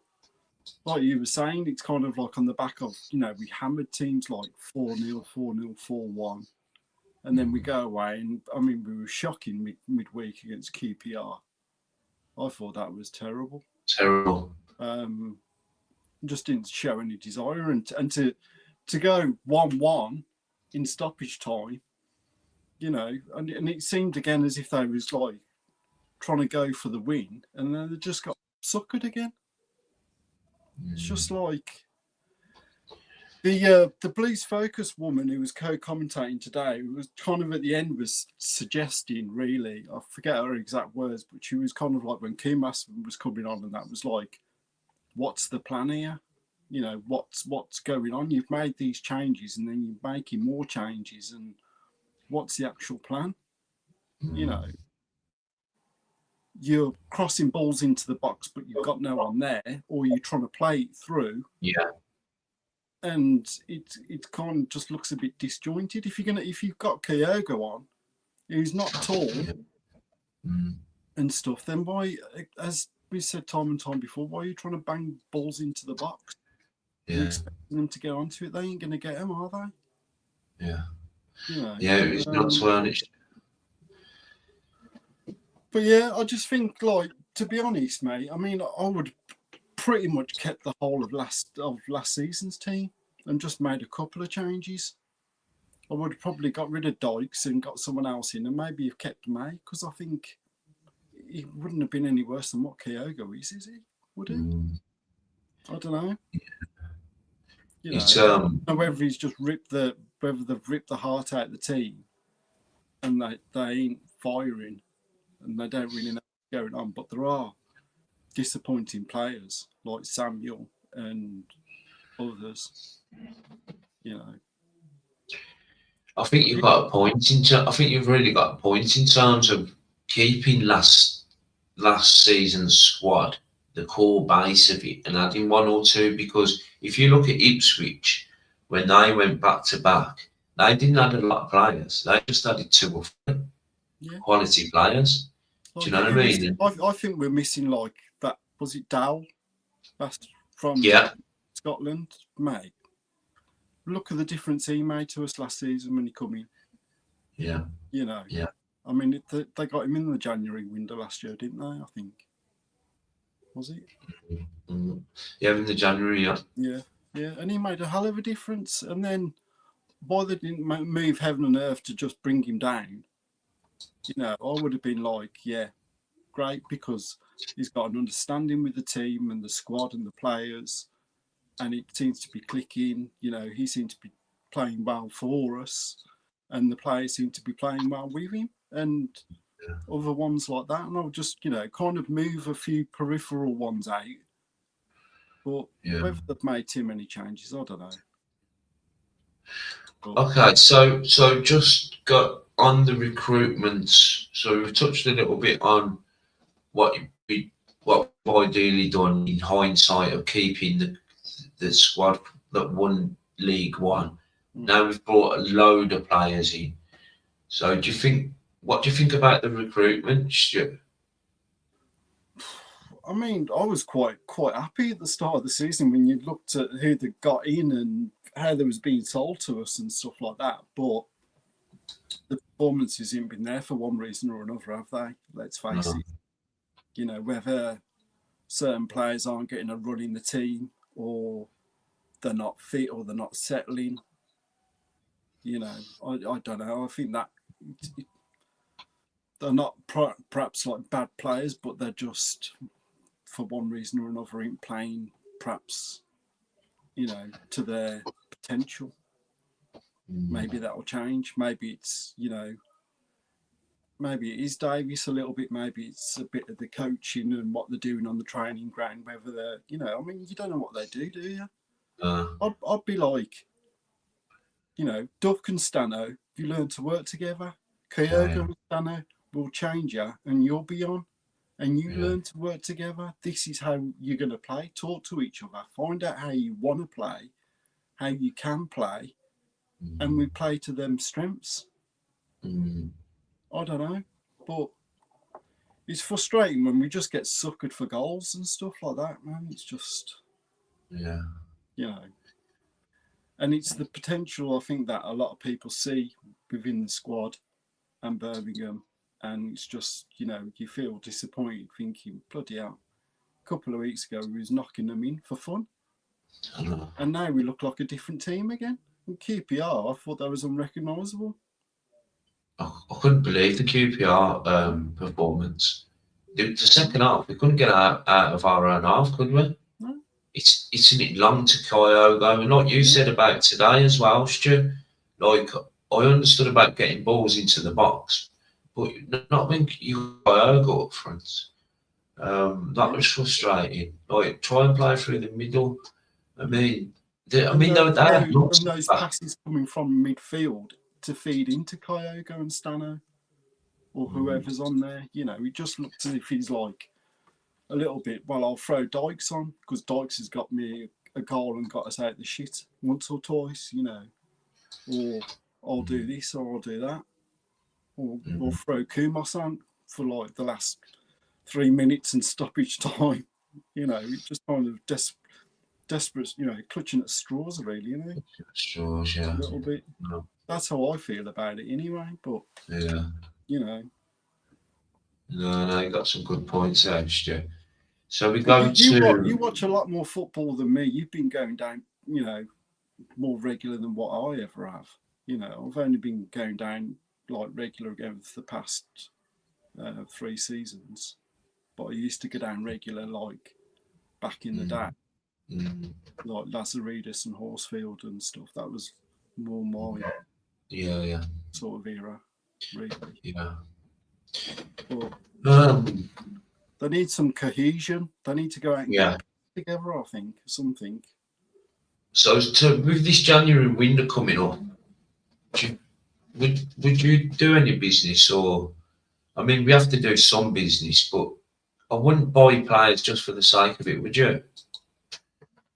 like you were saying, it's kind of like on the back of we hammered teams like 4-0, 4-0, 4-1. And then we go away, and I mean, we were shocking midweek against QPR. I thought that was terrible. Terrible. Just didn't show any desire, and to go 1-1 in stoppage time, and it seemed again as if they was like trying to go for the win, and then they just got suckered again. It's just like. The Blues Focus woman who was co-commentating today was kind of at the end was suggesting, really, I forget her exact words, but she was kind of like when Kumas was coming on, and that was like, what's the plan here? What's going on? You've made these changes and then you're making more changes, and what's the actual plan? You're crossing balls into the box, but you've got no one there, or you're trying to play it through. Yeah. And it kind of just looks a bit disjointed. If you've got Kyogo on, who's not tall and stuff, then why, as we said time and time before, why are you trying to bang balls into the box? Yeah. You're expecting them to get onto it. They ain't going to get them, are they? Yeah. You know. Yeah, it was not tarnished. But yeah, I just think, like, to be honest, mate, I mean, I would pretty much kept the whole of last season's team and just made a couple of changes. I would have probably got rid of Dykes and got someone else in, and maybe have kept May, because I think he wouldn't have been any worse than what Kyogo is he? Would he? I don't know. You know, It's I don't know whether he's just whether they've ripped the heart out of the team, and they ain't firing, and they don't really know what's going on. But there are disappointing players like Samuel and others. You know. I think you've got a point I think you've really got a point in terms of keeping last season's squad, the core base of it, and adding one or two. Because if you look at Ipswich, when they went back to back, they didn't add a lot of players. They just added 2 or 3 quality players. Like, do you know what I mean? I think we're missing, like, that. Was it Dow? That's from Scotland, mate. Look at the difference he made to us last season when he come in. Yeah. You know. Yeah. I mean, they got him in the January window last year, didn't they? I think. Was it? Mm-hmm. Yeah, in the January, yeah. Yeah, yeah, and he made a hell of a difference. And then, why they didn't move heaven and earth to just bring him down? You know, I would have been like, yeah, great, because he's got an understanding with the team and the squad and the players, and it seems to be clicking. You know, he seemed to be playing well for us, and the players seem to be playing well with him, and other ones like that. And I'll just, you know, kind of move a few peripheral ones out. But whether they've made too many changes, I don't know. But, okay, so just got on the recruitment. So we've touched a little bit on what we've ideally done in hindsight of keeping the squad that won League One. Now we've brought a load of players in. So what do you think about the recruitment, Stuart? I mean, I was quite happy at the start of the season when you looked at who they got in and how they was being sold to us and stuff like that. But the performances haven't been there for one reason or another, have they? Let's face it. You know, whether certain players aren't getting a run in the team, or they're not fit, or they're not settling. You know, I don't know. I think that they're not perhaps like bad players, but they're just, for one reason or another, ain't playing perhaps, you know, to their potential. Maybe that will change. Maybe it's, you know, maybe it is Davies a little bit. Maybe it's a bit of the coaching and what they're doing on the training ground. Whether they're, you know, I mean, you don't know what they do you? I'd be like, you know, Duck and Stano, if you learn to work together, Kyogo and Stano will change you, and you'll be on. And you learn to work together. This is how you're going to play. Talk to each other. Find out how you want to play, how you can play, and we play to them strengths. I don't know, but it's frustrating when we just get suckered for goals and stuff like that, man. It's just, you know, and it's the potential, I think, that a lot of people see within the squad and Birmingham. And it's just, you know, you feel disappointed thinking, bloody hell, a couple of weeks ago we was knocking them in for fun. And now we look like a different team again. And QPR, I thought that was unrecognisable. I couldn't believe the QPR performance. The second half, we couldn't get out of our own half, could we? No. It's in it long to Kyogo. And like you said about today as well, Stu, like, I understood about getting balls into the box, but not when you Kyogo up front. That was frustrating. Like, try and play through the middle. Those passes coming from midfield to feed into Kyogo and Stano, or whoever's on there. You know, it just looks as if he's like a little bit, well, I'll throw Dykes on, because Dykes has got me a goal and got us out of the shit once or twice, you know. Or I'll do this, or I'll do that. Or throw Kumos on for like the last 3 minutes and stoppage time. You know, it's just kind of desperate, you know, clutching at straws, really, you know. Straws, yeah. A little bit. No. That's how I feel about it anyway. But Yeah. you know, No, you got some good points there, Stu. So we but go to you watch a lot more football than me. You've been going down, you know, more regular than what I ever have. You know, I've only been going down like regular again for the past 3 seasons. But I used to go down regular like back in the day, mm, like Lazaridis and Horsfield and stuff. That was more my yeah, sort of era, really. yeah. But Um, they need some cohesion. They need to go out and yeah. get together, I think, something. So with this January window coming up, would you do any business? Or I mean, we have to do some business, but I wouldn't buy players just for the sake of it, would you?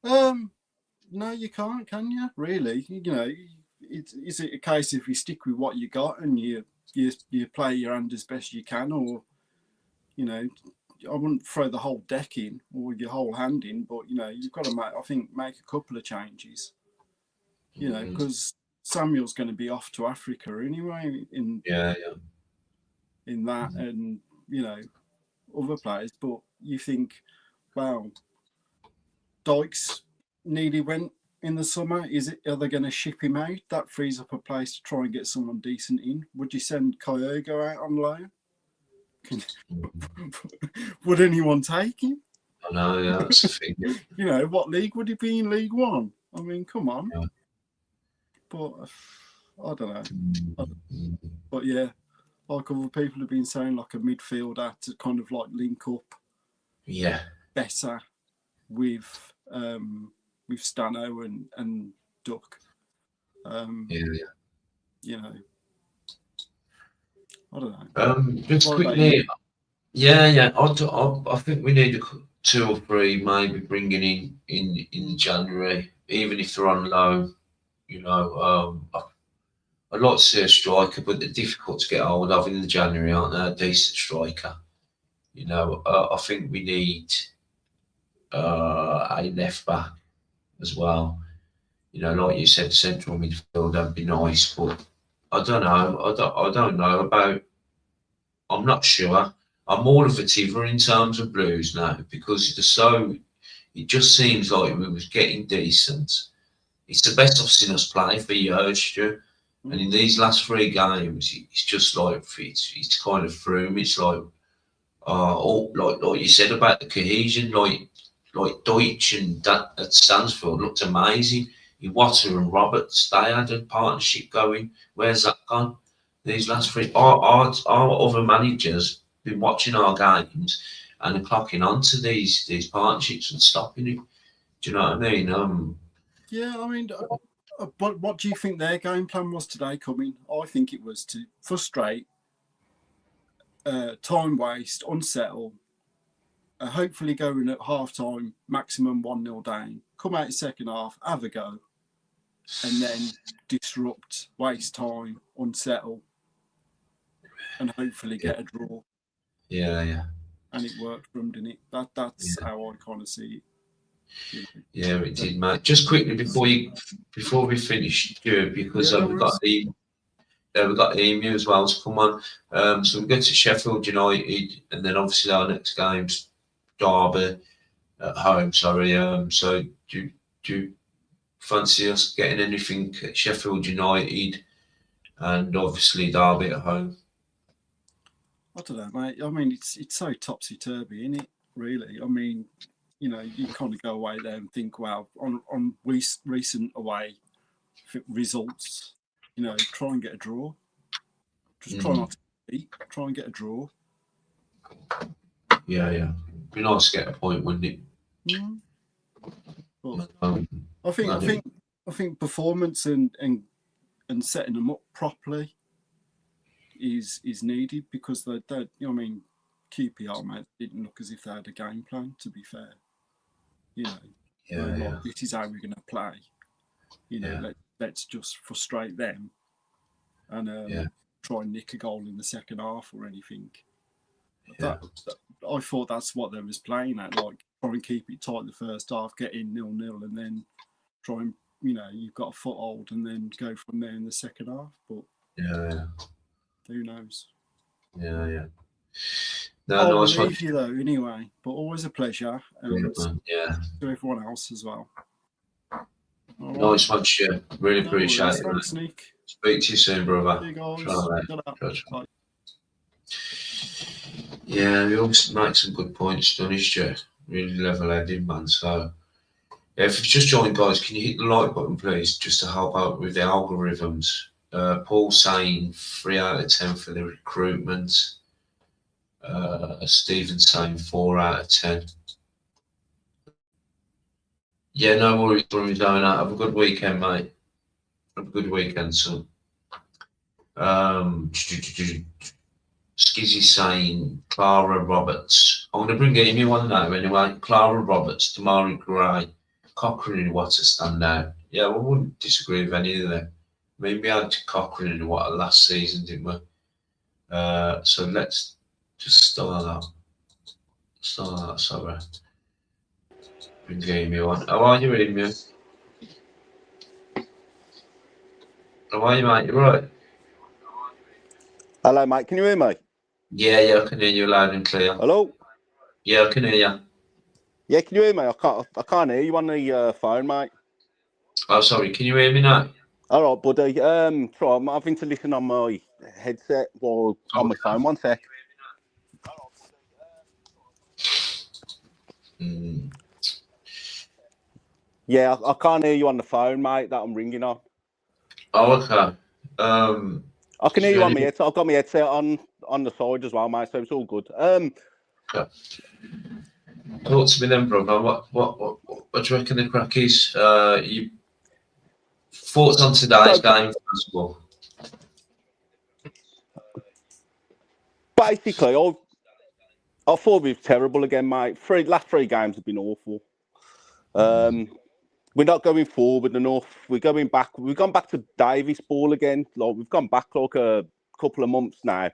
No, you can't, can you? Really? You know, is it a case if you stick with what you got and you play your hand as best you can, or you know, I wouldn't throw the whole deck in or your whole hand in, but you know, you've got to make a couple of changes. You know, because Samuel's going to be off to Africa anyway in that, and you know, other players. But you think, wow, Dykes nearly went in the summer. Are they going to ship him out? That frees up a place to try and get someone decent in. Would you send Kyogo out on loan? Would anyone take him? I know, yeah, that's the thing. You know, what league would he be in? League One? I mean, come on. Yeah. But I don't know. But yeah, like other people have been saying, like a midfielder to kind of like link up better with Stano and Duck. You know, I don't know. Just quickly, I think we need 2 or 3 maybe bringing in January, even if they're on loan. You know, I'd like to see a striker, but they're difficult to get hold of in January, aren't they? A decent striker. You know, I think we need a left back as well. You know, like you said, central midfield would be nice, but I don't know. I don't know about. I'm not sure. I'm more of a tiver in terms of Blues now because they're so. It just seems like we was getting decent. It's the best I've seen us play for years, Stu. And in these last 3 games, it's just like it's kind of through me. It's like like you said about the cohesion, like Deutsch and that at Stansfield looked amazing. Water and Roberts, they had a partnership going. Where's that gone? These last 3, our other managers been watching our games and are clocking onto these partnerships and stopping it. Do you know what I mean? Yeah, I mean, but what do you think their game plan was today coming? I think it was to frustrate, time waste, unsettle, hopefully going at half time, maximum 1-0 down, come out second half, have a go, and then disrupt, waste time, unsettle, and hopefully get a draw. Yeah. And it worked for them, didn't it? That's how I kind of see it. You know. Yeah, it did, mate. Just quickly before we finish, Stuart, because we've got Emu as well to come on. So we go to Sheffield United, and then obviously our next game's Derby at home. Sorry. So do you fancy us getting anything at Sheffield United, and obviously Derby at home? I don't know, mate. I mean, it's so topsy turvy, isn't it? Really. I mean, you know, you kind of go away there and think, well, on recent away results, you know, try and get a draw. Just try not to beat. Try and get a draw. Yeah. Be nice to get a point, wouldn't it? Well, I think performance and setting them up properly is needed because they don't. You know, I mean, QPR, mate, didn't look as if they had a game plan. To be fair, you know, like, this is how we're going to play. You know, let's just frustrate them and try and nick a goal in the second half or anything. I thought that's what they was playing at, like try and keep it tight the first half, get in 0-0, and then try and you know, you've got a foothold and then go from there in the second half. But Yeah. who knows? No, I'll nice one. leave you though anyway. But always a pleasure, and Yeah. to everyone else as well. All Nice one, Stu. Really No appreciate worries. it. Thanks, mate. Nick. Speak to you soon, brother. See you guys. Try, mate. Ta-ra. Try. Bye. Yeah, he always makes some good points, doesn't he, Stu? Really level-headed, man. So, yeah, if you've just joined, guys, can you hit the like button, please, just to help out with the algorithms? Paul saying 3 out of 10 for the recruitment. Stephen saying 4 out of 10. Yeah, no worries, Donut. Have a good weekend, mate. Have a good weekend, son. Skizzy saying Clara Roberts. I'm going to bring Amy one now anyway. Clara Roberts, Tamari Gray, Cochrane and what a standout. Yeah, I wouldn't disagree with any of them. I mean, we had Cochrane in what last season, didn't we? So let's just start that. Sorry. Bring Amy one. How are you, Amy? How are you, mate? You right? Hello, mate. Can you hear me? Yeah, I can hear you loud and clear. Hello. Yeah, I can hear you. Yeah, can you hear me? I can't hear you on the phone, mate. Oh, sorry. Can you hear me now? All right, buddy. So I'm having to listen on my headset or on my phone. One sec. Yeah, I can't hear you on the phone, mate. That I'm ringing on. Oh, okay. I can hear you on my headset. I've got my headset on the side as well, mate. So it's all good. Okay. Talk to me then, brother. What do you reckon the crack is? You thoughts on today's game, first of all? Basically, I thought we were terrible again, mate. Last three games have been awful. We're not going forward enough. We're going back. We've gone back to Davies ball again. Like we've gone back like a couple of months now,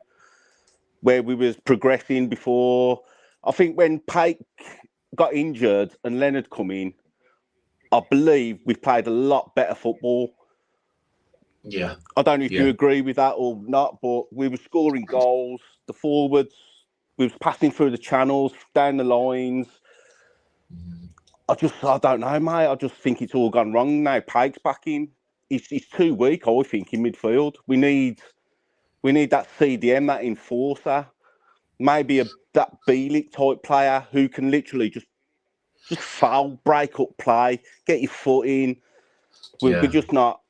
where we was progressing before. I think when Pike got injured and Leonard come in, I believe we played a lot better football. Yeah. I don't know if you agree with that or not, but we were scoring goals. The forwards, we was passing through the channels, down the lines. I don't know, mate. I just think it's all gone wrong now. Pike's back in. He's too weak, I think, in midfield. We need that CDM, that enforcer. Maybe that Bielik type player who can literally just foul, break up play, get your foot in. We're just not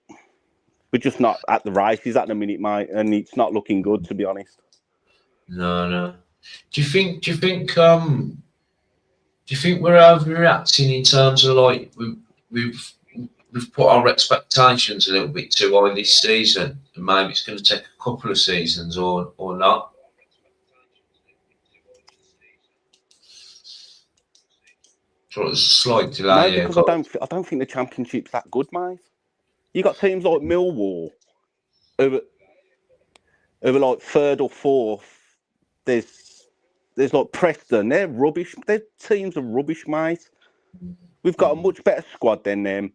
at the races at the minute, mate, and it's not looking good, to be honest. No. Do you think we're overreacting in terms of like we've put our expectations a little bit too high this season, and maybe it's going to take a couple of seasons or not? So it's a slight delay. No, because I don't think the Championship's that good, mate. You got teams like Millwall, who are like third or fourth. There's like Preston. They're rubbish. Their teams are rubbish, mate. We've got a much better squad than them.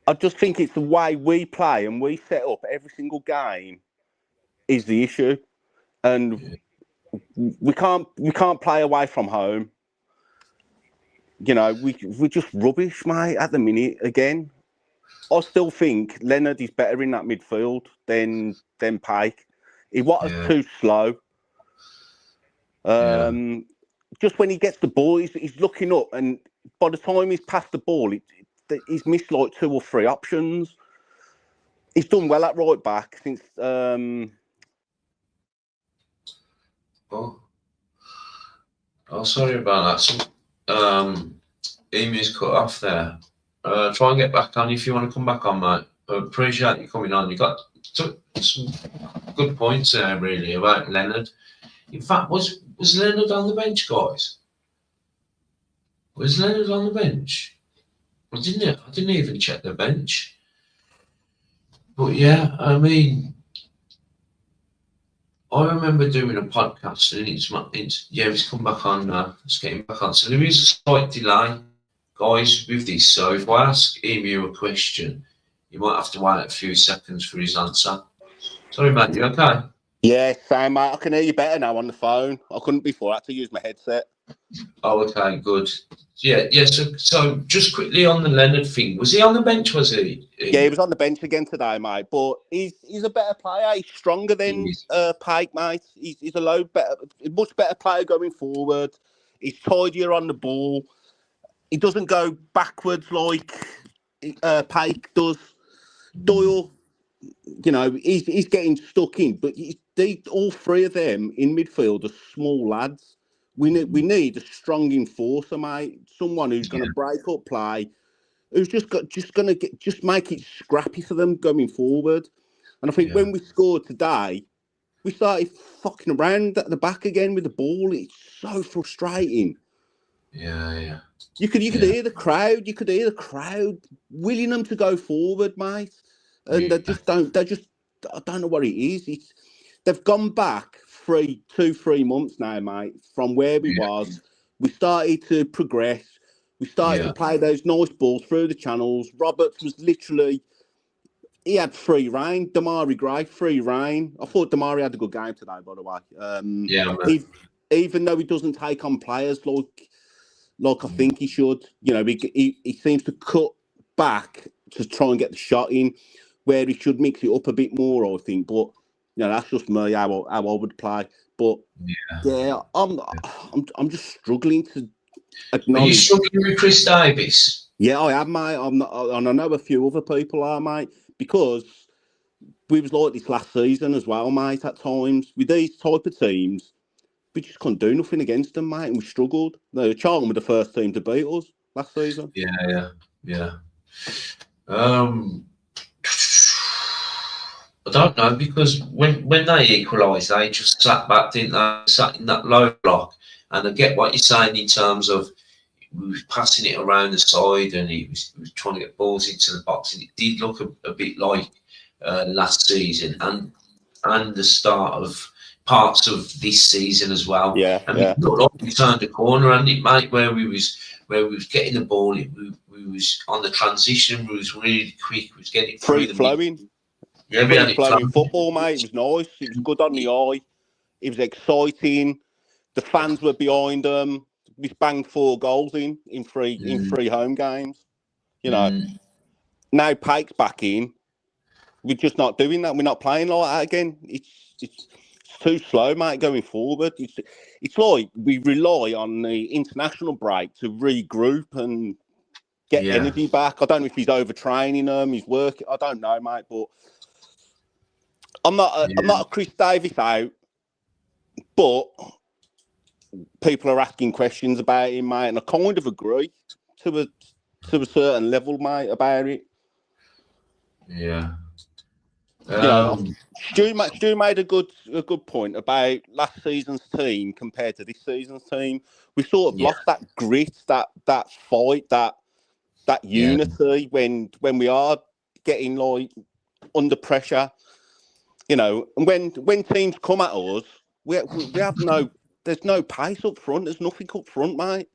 I just think it's the way we play and we set up every single game is the issue, and we can't play away from home. You know, we're just rubbish, mate, at the minute. Again, I still think Leonard is better in that midfield than Pike. He was too slow. Just when he gets the ball, he's looking up, and by the time he's passed the ball, he's missed like 2 or 3 options. He's done well at right back since. Oh, sorry about that. Amy's cut off there. Try and get back on if you want to come back on, mate. I appreciate you coming on. You got some good points there, really, about Leonard. In fact, was Leonard on the bench, guys? Was Leonard on the bench? I didn't even check the bench. But yeah, I mean, I remember doing a podcast and it's come back on now. It's getting back on. So there is a slight delay. guys, with this. So if I ask Emu a question, you might have to wait a few seconds for his answer. Sorry, mate. You okay? Yeah, same, mate. I can hear you better now on the phone. I couldn't before. I had to use my headset. Oh, okay, good. Yeah. So just quickly on the Leonard thing, was he on the bench? Was he? Yeah, he was on the bench again today, mate. But he's a better player. He's stronger than Pike, mate. He's a much better player going forward. He's tidier on the ball. He doesn't go backwards like Pike does. Doyle, he's getting stuck in. But all three of them in midfield are small lads. We need a strong enforcer, mate. Someone who's going to break up play, who's just going to make it scrappy for them going forward. And I think when we scored today, we started fucking around at the back again with the ball. It's so frustrating. Yeah. You could hear the crowd. You could hear the crowd willing them to go forward, mate. And I don't know what it is. They've gone back 3 months now, mate, from where we was. We started to progress. We started to play those nice balls through the channels. Roberts was literally, he had free reign. Damari Gray, free reign. I thought Damari had a good game today, by the way. Even though he doesn't take on players like I think he should. He seems to cut back to try and get the shot in, where he should mix it up a bit more, I think. But that's just me how I would play. But I'm just struggling to acknowledge. Are you struggling with Chris Davis? Yeah, I am, mate. And I know a few other people are, mate, because we was like this last season as well, mate. At times with these type of teams, we just couldn't do nothing against them, mate, and we struggled. Charlton were the first team to beat us last season. Yeah. I don't know, because when they equalised, they just sat back, didn't they? Sat in that low block, and I get what you're saying in terms of we was passing it around the side, and he was trying to get balls into the box, and it did look a bit like last season and the start of parts of this season as well. It looked like we turned a corner, and it, mate, where we was getting the ball, we was on the transition, we was really quick, we was getting free flowing. We had it flowing football, mate. It was nice. It was good on the eye. It was exciting. The fans were behind them. We banged 4 goals in 3 home games. Now Pike's back in. We're just not doing that. We're not playing like that again. It's too slow, mate, going forward. It's like we rely on the international break to regroup and get energy back. I don't know if he's overtraining them, he's working. I don't know, mate, but I'm not a Chris Davis out, but people are asking questions about him, mate, and I kind of agree to a certain level, mate, about it. Yeah. Stu made a good point about last season's team compared to this season's team. We sort of lost that grit, that fight, that unity when we are getting like under pressure, and when teams come at us, we have there's no pace up front. There's nothing up front, mate.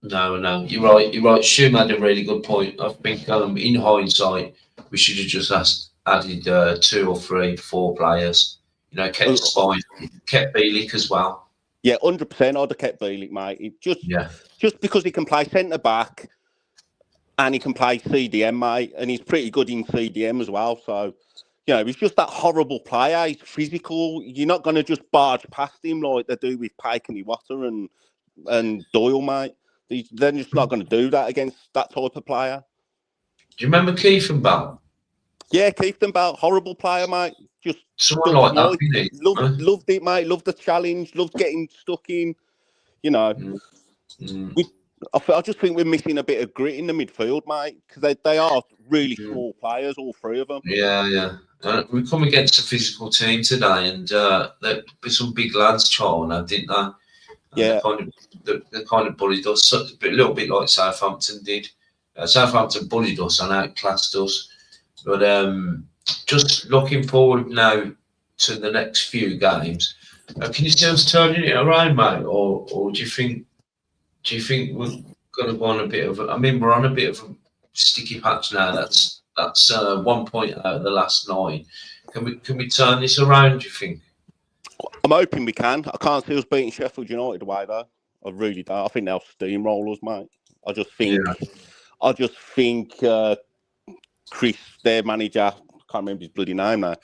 No, you're right. Stu made a really good point. I think in hindsight, we should have just added 2 or 3, 4 players. Kept Spine, kept Bielik as well. Yeah, 100%. I'd have kept Bielik, mate. Just because he can play centre back and he can play CDM, mate, and he's pretty good in CDM as well. So, he's just that horrible player. He's physical. You're not going to just barge past him like they do with Pike and Iwata and Doyle, mate. They're just not going to do that against that type of player. Do you remember Keith and Bell? Yeah, Keith and Bell, horrible player, mate. Just someone like that, isn't it? Loved it, mate. Loved the challenge. Loved getting stuck in. I just think we're missing a bit of grit in the midfield, mate, because they are really small players, all 3 of them. Yeah. We come against a physical team today, and there were some big lads, Charlton, didn't they? Yeah. They kind of bullied us, a little bit like Southampton did. Southampton bullied us and outclassed us. But just looking forward now to the next few games, can you see us turning it around, mate, or do you think gonna go on a bit of. I mean, we're on a bit of a sticky patch now. That's 1 point out of the last 9. Can we turn this around? Do you think? I'm hoping we can. I can't see us beating Sheffield United away though. I really don't. I think they'll steamroll us, mate. I just think Chris, their manager, I can't remember his bloody name now.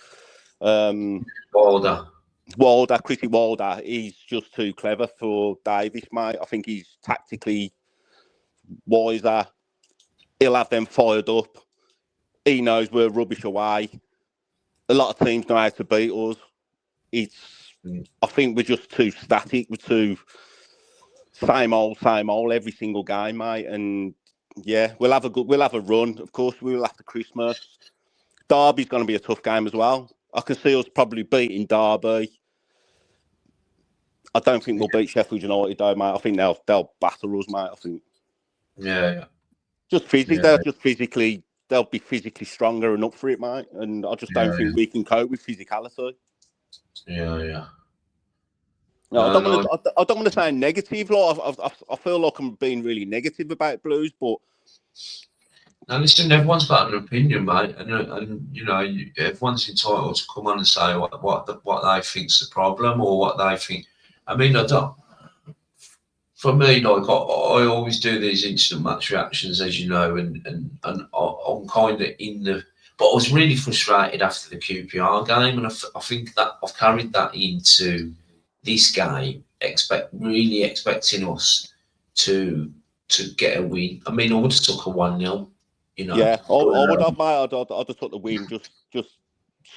Chrissy Wilder, he's just too clever for Davis, mate. I think he's tactically wiser. He'll have them fired up. He knows we're rubbish away. A lot of teams know how to beat us. I think we're just too static. We're too same old every single game, mate. And yeah, we'll have a run. Of course, we will after Christmas. Derby's going to be a tough game as well. I can see us probably beating Derby. I don't think we'll beat Sheffield United though, mate. I think they'll batter us, mate. I think. Yeah. Just physically, they'll be physically stronger and up for it, mate. And I just don't think we can cope with physicality. Yeah. No, I don't want to sound negative. Like, I feel like I'm being really negative about Blues, but Now listen, everyone's got an opinion, mate, and you know, everyone's entitled to come on and say what they think's the problem or what they think. I mean, for me, like I always do these instant match reactions, as you know, and I'm kind of in the. But I was really frustrated after the QPR game, and I think that I've carried that into this game, really expecting us to get a win. I mean, I would have took a 1-0, you know. Yeah, I would have, mate. I'd have took the win, just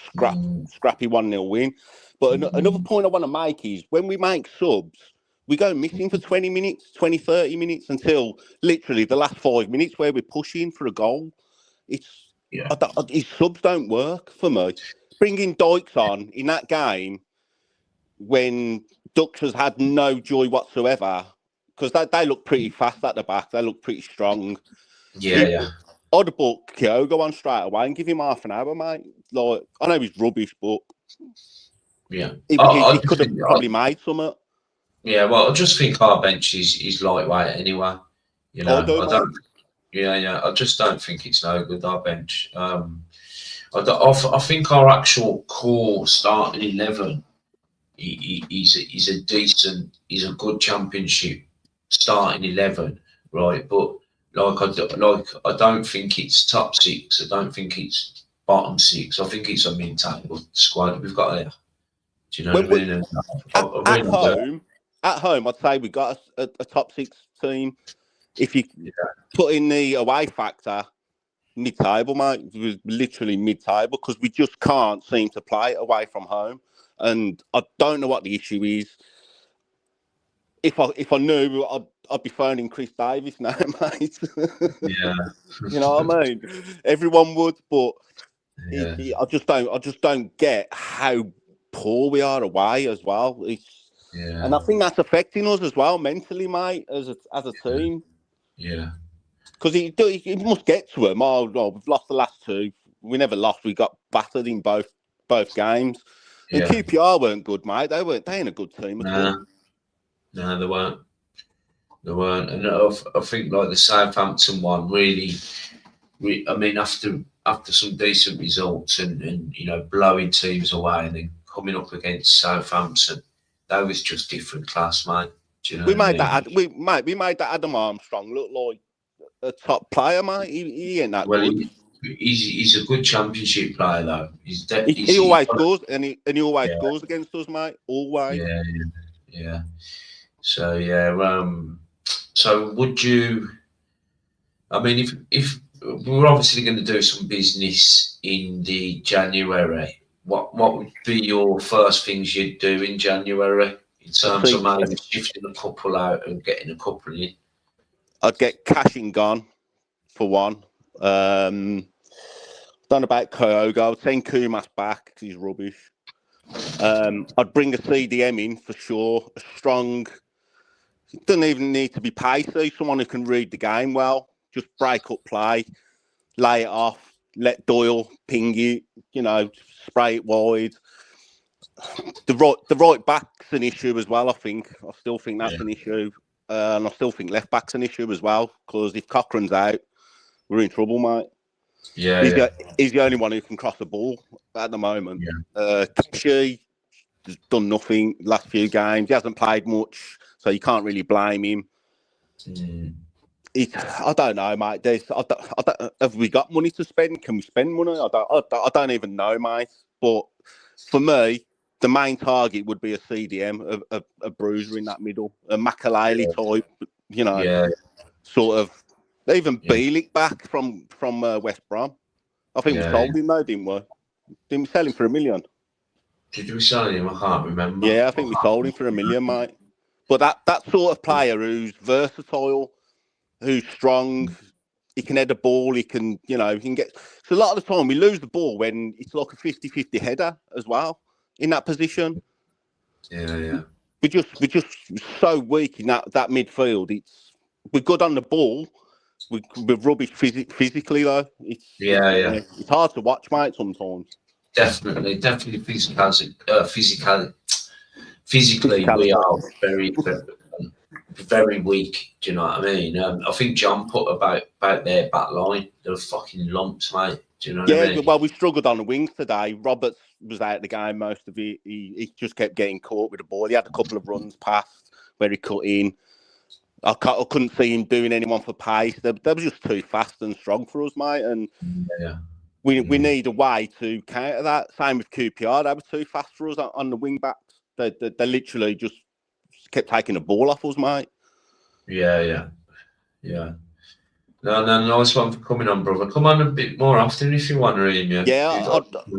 scrappy 1-0 win. But another point I want to make is when we make subs, we go missing for 20 minutes, 20, 30 minutes until literally the last 5 minutes where we're pushing for a goal. His subs don't work for me. Bringing Dykes on in that game when Dux has had no joy whatsoever, because they look pretty fast at the back. They look pretty strong. Yeah. I'd have brought Kyogo on straight away and give him half an hour, mate. Like, I know he's rubbish, but yeah, he could have probably made something. Yeah, well, I just think our bench is lightweight anyway. You know, I just don't think it's no good, our bench. I think our actual core starting 11 is a decent, is a good championship starting 11, right? But I don't think it's top 6. I don't think it's bottom 6. I think it's a mid-table squad we've got there. Do you know what I mean? At home, I'd say we got a top 6 team. If you put in the away factor, mid-table, mate, it was literally mid-table because we just can't seem to play away from home. And I don't know what the issue is. If I knew, I'd be phoning Chris Davis now, mate. Yeah, you know what I mean. Everyone would, but I just don't get how poor we are away as well. And I think that's affecting us as well mentally, mate, as a team. Yeah. Because it must get to them. We've lost the last 2. We never lost. We got battered in both games. And QPR weren't good, mate. They ain't a good team at all. No, they weren't. And I think like the Southampton one really I mean, after some decent results and you know, blowing teams away and then coming up against Southampton, that was just different class, mate. Do you know we made that Adam Armstrong look like a top player, mate. He ain't that good. He's a good championship player though. He always scores, and he always scores against us, mate. Always. Yeah. So so would you? I mean, if we're obviously going to do some business in the January, what would be your first things you'd do in January in terms of maybe shifting a couple out and getting a couple in? I'd get Cashing gone for one. Don't know about Kyogo. I'd send Kumas back because he's rubbish. I'd bring a CDM in for sure. A strong. Doesn't even need to be pacey. Someone who can read the game well. Just break up play, lay it off, let Doyle ping you. You know, spray it wide. The right back's an issue as well. I still think that's an issue. and I still think left back's an issue as well. Because if Cochrane's out, we're in trouble, mate. Yeah, He's the only one who can cross the ball at the moment. yeah. Tashi has done nothing last few games. He hasn't played much, so you can't really blame him. Mm. I don't know, mate. Have we got money to spend? Can we spend money? I don't even know, mate. But for me, the main target would be a CDM, a bruiser in that middle, a Makaleli type, you know, sort of. Even Bielik back from West Brom. I think we sold him though, didn't we? Didn't we sell him for $1 million? Did we sell him? I can't remember. Yeah, I think we sold him for $1 million, mate. But that sort of player who's versatile, who's strong, he can head a ball, he can get. So a lot of the time we lose the ball when it's like a 50-50 header as well in that position. Yeah. We're just so weak in that midfield. We're good on the ball. We're rubbish physically though. It's hard to watch, mate. Sometimes. Definitely physically, we are very, very weak. Do you know what I mean? I think John put about their back line. They were fucking lumps, mate. Do you know what I mean? Well, we struggled on the wings today. Roberts was out of the game most of it. He just kept getting caught with the ball. He had a couple of runs past where he cut in. I couldn't see him doing anyone for pace. They were just too fast and strong for us, mate. And we need a way to counter that. Same with QPR. They were too fast for us on the wing backs. They literally just kept taking the ball off us, mate. Yeah. No, nice one for coming on, brother. Come on a bit more often if you want, Raheem. Yeah,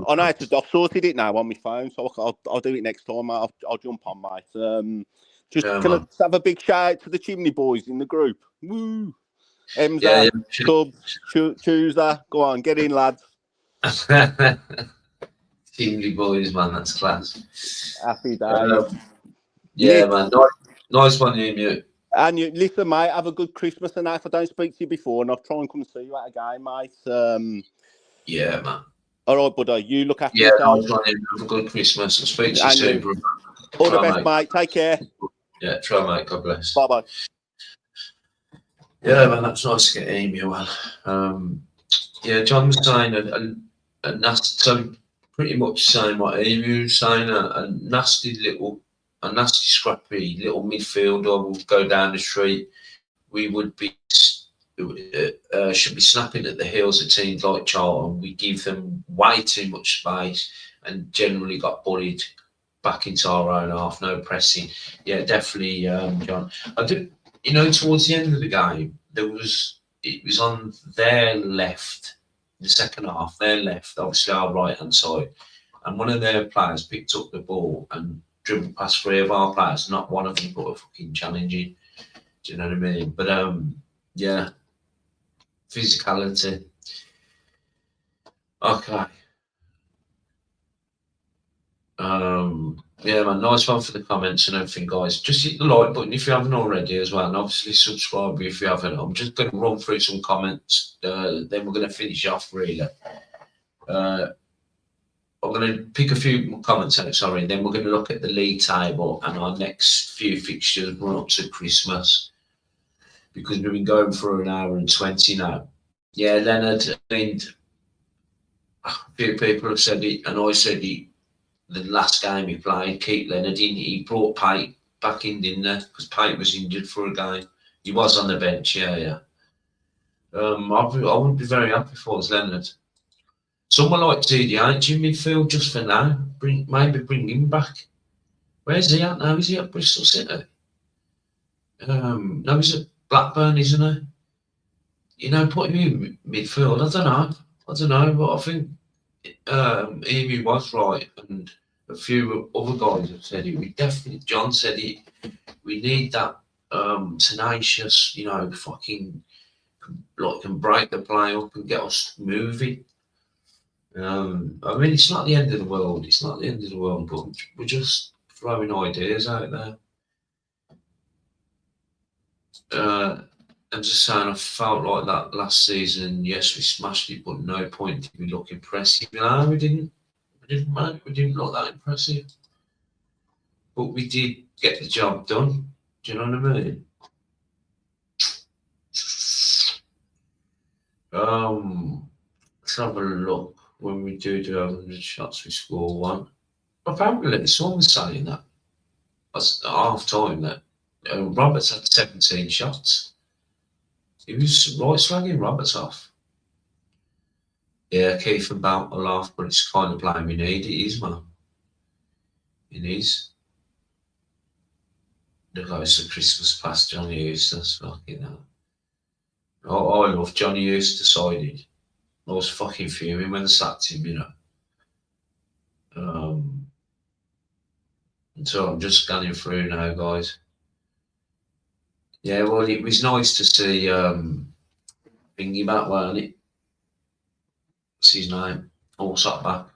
I know I've sorted it now on my phone, so I'll do it next time, mate. I'll jump on, mate. Can I have a big shout out to the Chimney Boys in the group? Woo! Emza, Stubbs, Chooser. Go on, get in, lads. Chimney Boys, man, that's class. Happy days. Man. Nice one, you. And you listen, mate. Have a good Christmas, and if I don't speak to you before, and I'll try and come and see you at a game, mate. Yeah, man. All right, buddy. You look after yourself. Have a good Christmas. I'll speak to you soon, bro. All the best, mate. Take care. Yeah, try, mate. God bless. Bye-bye. Yeah, man, that's nice to get Amy well. John was saying, and that's so pretty much saying what Amy was saying, a nasty, scrappy little midfielder would go down the street. We would be, should be snapping at the heels of teams like Charlton. We give them way too much space and generally got bullied back into our own half, no pressing. Yeah, definitely, John. I did, towards the end of the game, it was on their left, the second half, their left, obviously our right-hand side, and one of their players picked up the ball and dribbled past 3 of our players, not one of them, but a fucking challenging. Do you know what I mean? But, physicality. Okay. Man, nice one for the comments and everything, guys. Just hit the like button if you haven't already as well, and obviously subscribe if you haven't. I'm just going to run through some comments, then we're going to finish off, really. I'm going to pick a few comments out, and then we're going to look at the league table and our next few fixtures run up to Christmas, because we've been going for an hour and 20 now. Yeah, Leonard, a few people have said it, and I said it. The last game he played, Keith Leonard, he brought Pate back in, didn't he? Because Pate was injured for a game. He was on the bench, yeah. I wouldn't be very happy if it was Leonard. Someone like TDH in midfield just for now. Maybe bring him back. Where's he at now? Is he at Bristol City? No, he's at Blackburn, isn't he? Put him in midfield. I don't know, but I think Amy was right, and a few other guys have said it. John said it. We need that tenacious, fucking can break the play up and get us moving. It's not the end of the world. It's not the end of the world, but we're just throwing ideas out there. I'm just saying, I felt like that last season. Yes, we smashed it, but no point did we look impressive. No, we didn't. We didn't look that impressive. But we did get the job done. Do you know what I mean? Let's have a look. When we do 100 shots, we score one. Apparently, someone was saying that at half time that Roberts had 17 shots. He was right slagging Roberts off. Yeah, Keith and Bout will laugh, but it's kind of blame we need. It is, man. It is. The guys for Christmas past Johnny Eustace, fucking hell. I love Johnny Eustace sided. I was fucking fuming when they sacked him, you know. So I'm just scanning through now, guys. Yeah, well, it was nice to see Bingy back, weren't it? What's his name? Allsop back.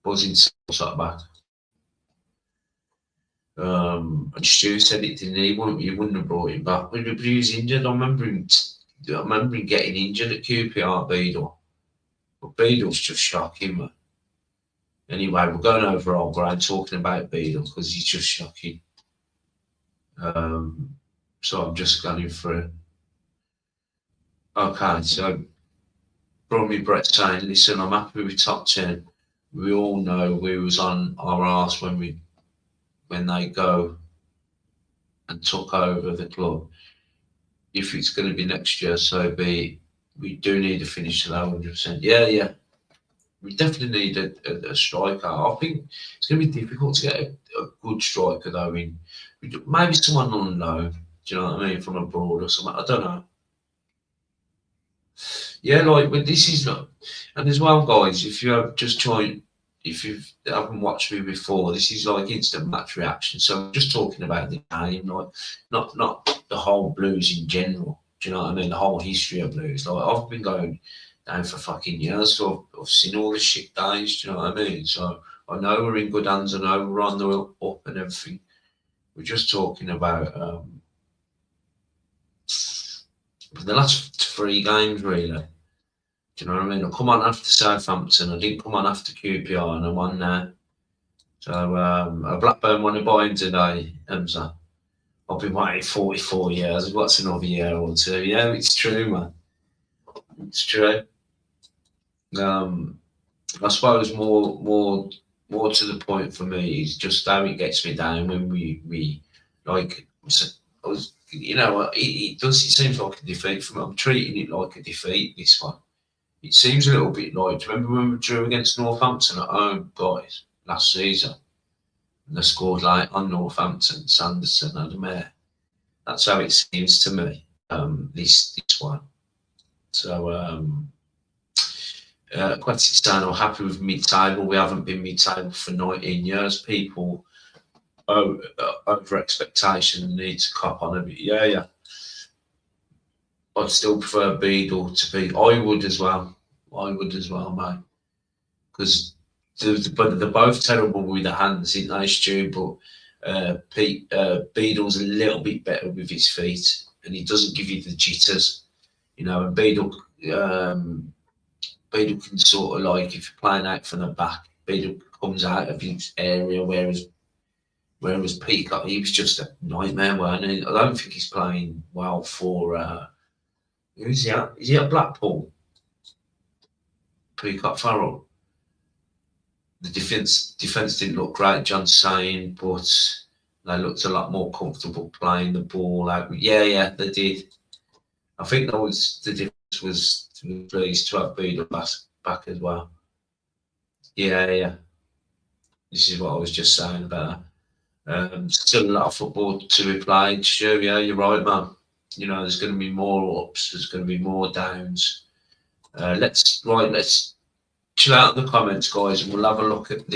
Buzzing Allsop back. And Stu said it, didn't he? You wouldn't have brought him back. But he was injured. I remember him getting injured at QPR, Beadle. But Beadle's just shocking, man. Anyway, we're going over old ground talking about Beadle because he's just shocking. So I'm just going through. Okay, so Brummy Brett saying, listen, I'm happy with top 10. We all know we was on our arse when they go and took over the club. If it's going to be next year, so be. We do need to finish to that 100%. Yeah. We definitely need a striker. I think it's going to be difficult to get a good striker, though. Maybe someone on loan. Do you know what I mean? From abroad or something. I don't know. Yeah, but this is not. And as well, guys, if you have just joined, if you haven't watched me before, this is like instant match reaction. So I'm just talking about the game, not the whole Blues in general. Do you know what I mean? The whole history of Blues. I've been going down for fucking years, so I've seen all the shit days. Do you know what I mean? So I know we're in good hands. I know we're on the up and everything. We're just talking about the last 3 games, really. Do you know what I mean? I come on after Southampton. I didn't come on after QPR, and I'm on now. So a Blackburn won a buy-in today, Emza. I've been waiting 44 years. What's another year or two? Yeah, it's true, man. It's true. I suppose more to the point for me is just how it gets me down when we like. I was, it seems like a defeat for me. I'm treating it like a defeat, this one. It seems a little bit like, do you remember when we drew against Northampton at home, guys, last season? And they scored on Northampton, Sanderson and the Mayor. That's how it seems to me, this one. So, Quetzal's saying, I'm happy with mid-table. We haven't been mid-table for 19 years. People over expectation need to cop on a bit. Yeah. I'd still prefer Beadle to be. I would as well, mate. Because they're both terrible with the hands, isn't they, Stu? But Beadle's a little bit better with his feet, and he doesn't give you the jitters, And Beadle can sort of if you're playing out from the back, Beadle comes out of his area, whereas Peacock, he was just a nightmare, weren't he? I don't think he's playing well for. Who's he at? Is he at Blackpool? Peacock Farrell. The defence didn't look great, John's saying, but they looked a lot more comfortable playing the ball out. Yeah, they did. I think that was the difference was pleased to have Beadle back as well. Yeah. This is what I was just saying about still a lot of football to be played. Sure, yeah, you're right, man. There's going to be more ups, there's going to be more downs. Let's chill out in the comments, guys, and we'll have a look at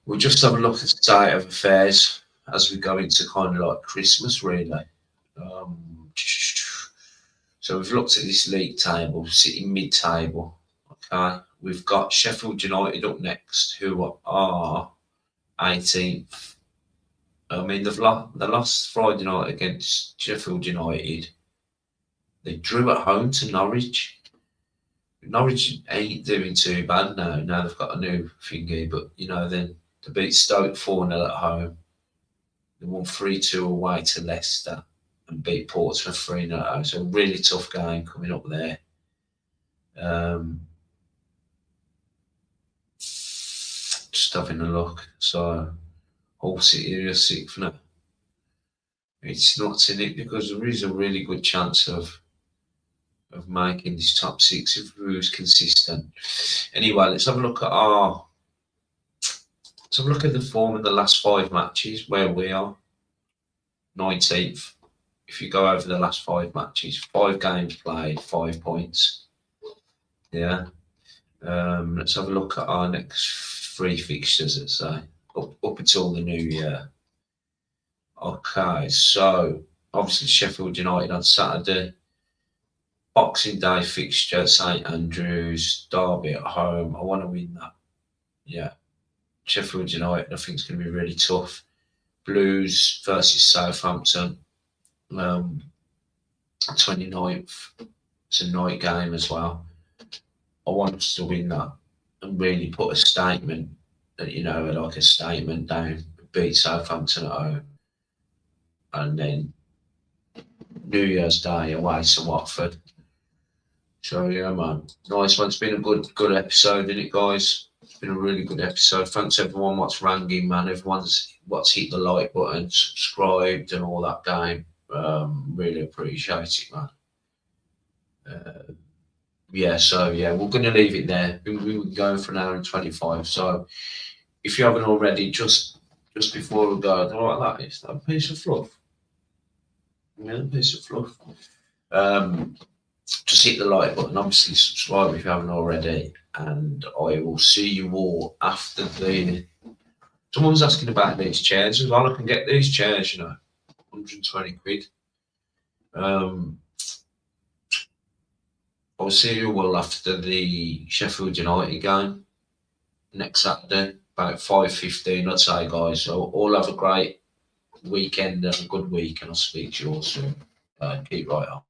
we'll just have a look at the state of affairs as we go into kind of Christmas, really. So we've looked at this league table, sitting mid-table. Okay, we've got Sheffield United up next, who are 18th. I mean, they lost Friday night against Sheffield United. They drew at home to Norwich. Norwich ain't doing too bad now. Now they've got a new thingy, but then they beat Stoke 4-0 at home. They won 3-2 away to Leicester. and beat Portsmouth 3-0. It's a really tough game coming up there. Just having a look. So Hull City are 6th now. It's not in it because there is a really good chance of making this top 6 if we was consistent. Anyway, let's have a look at the form in the last 5 matches where we are. 19th. If you go over the last 5 matches, 5 games played, 5 points. Yeah. Let's have a look at our next 3 fixtures, let's say, up until the new year. Okay, so obviously Sheffield United on Saturday. Boxing Day fixture, St Andrews, Derby at home. I want to win that. Yeah. Sheffield United, I think it's going to be really tough. Blues versus Southampton, 29th. It's a night game as well. I want us to win that and really put a statement, like a statement down, beat Southampton at home. And then New Year's Day away to Watford. So yeah, man, nice one. It's been a good episode, isn't it, guys? It's been a really good episode. Thanks everyone what's ranging, man. Everyone's what's hit the like button, subscribed, and all that game. Really appreciate it, man. We're gonna leave it there. We were going for an hour and 25. So if you haven't already, just before we go, I don't know what that is. That a piece of fluff. Yeah, a piece of fluff. Just hit the like button, obviously subscribe if you haven't already, and I will see you all after the. Someone's asking about these chairs as well. I can get these chairs, 120 quid. I'll see you all after the Sheffield United game next Saturday, about 5:15. I'd say, guys. So all have a great weekend and a good week, and I'll speak to you all soon. Keep right on.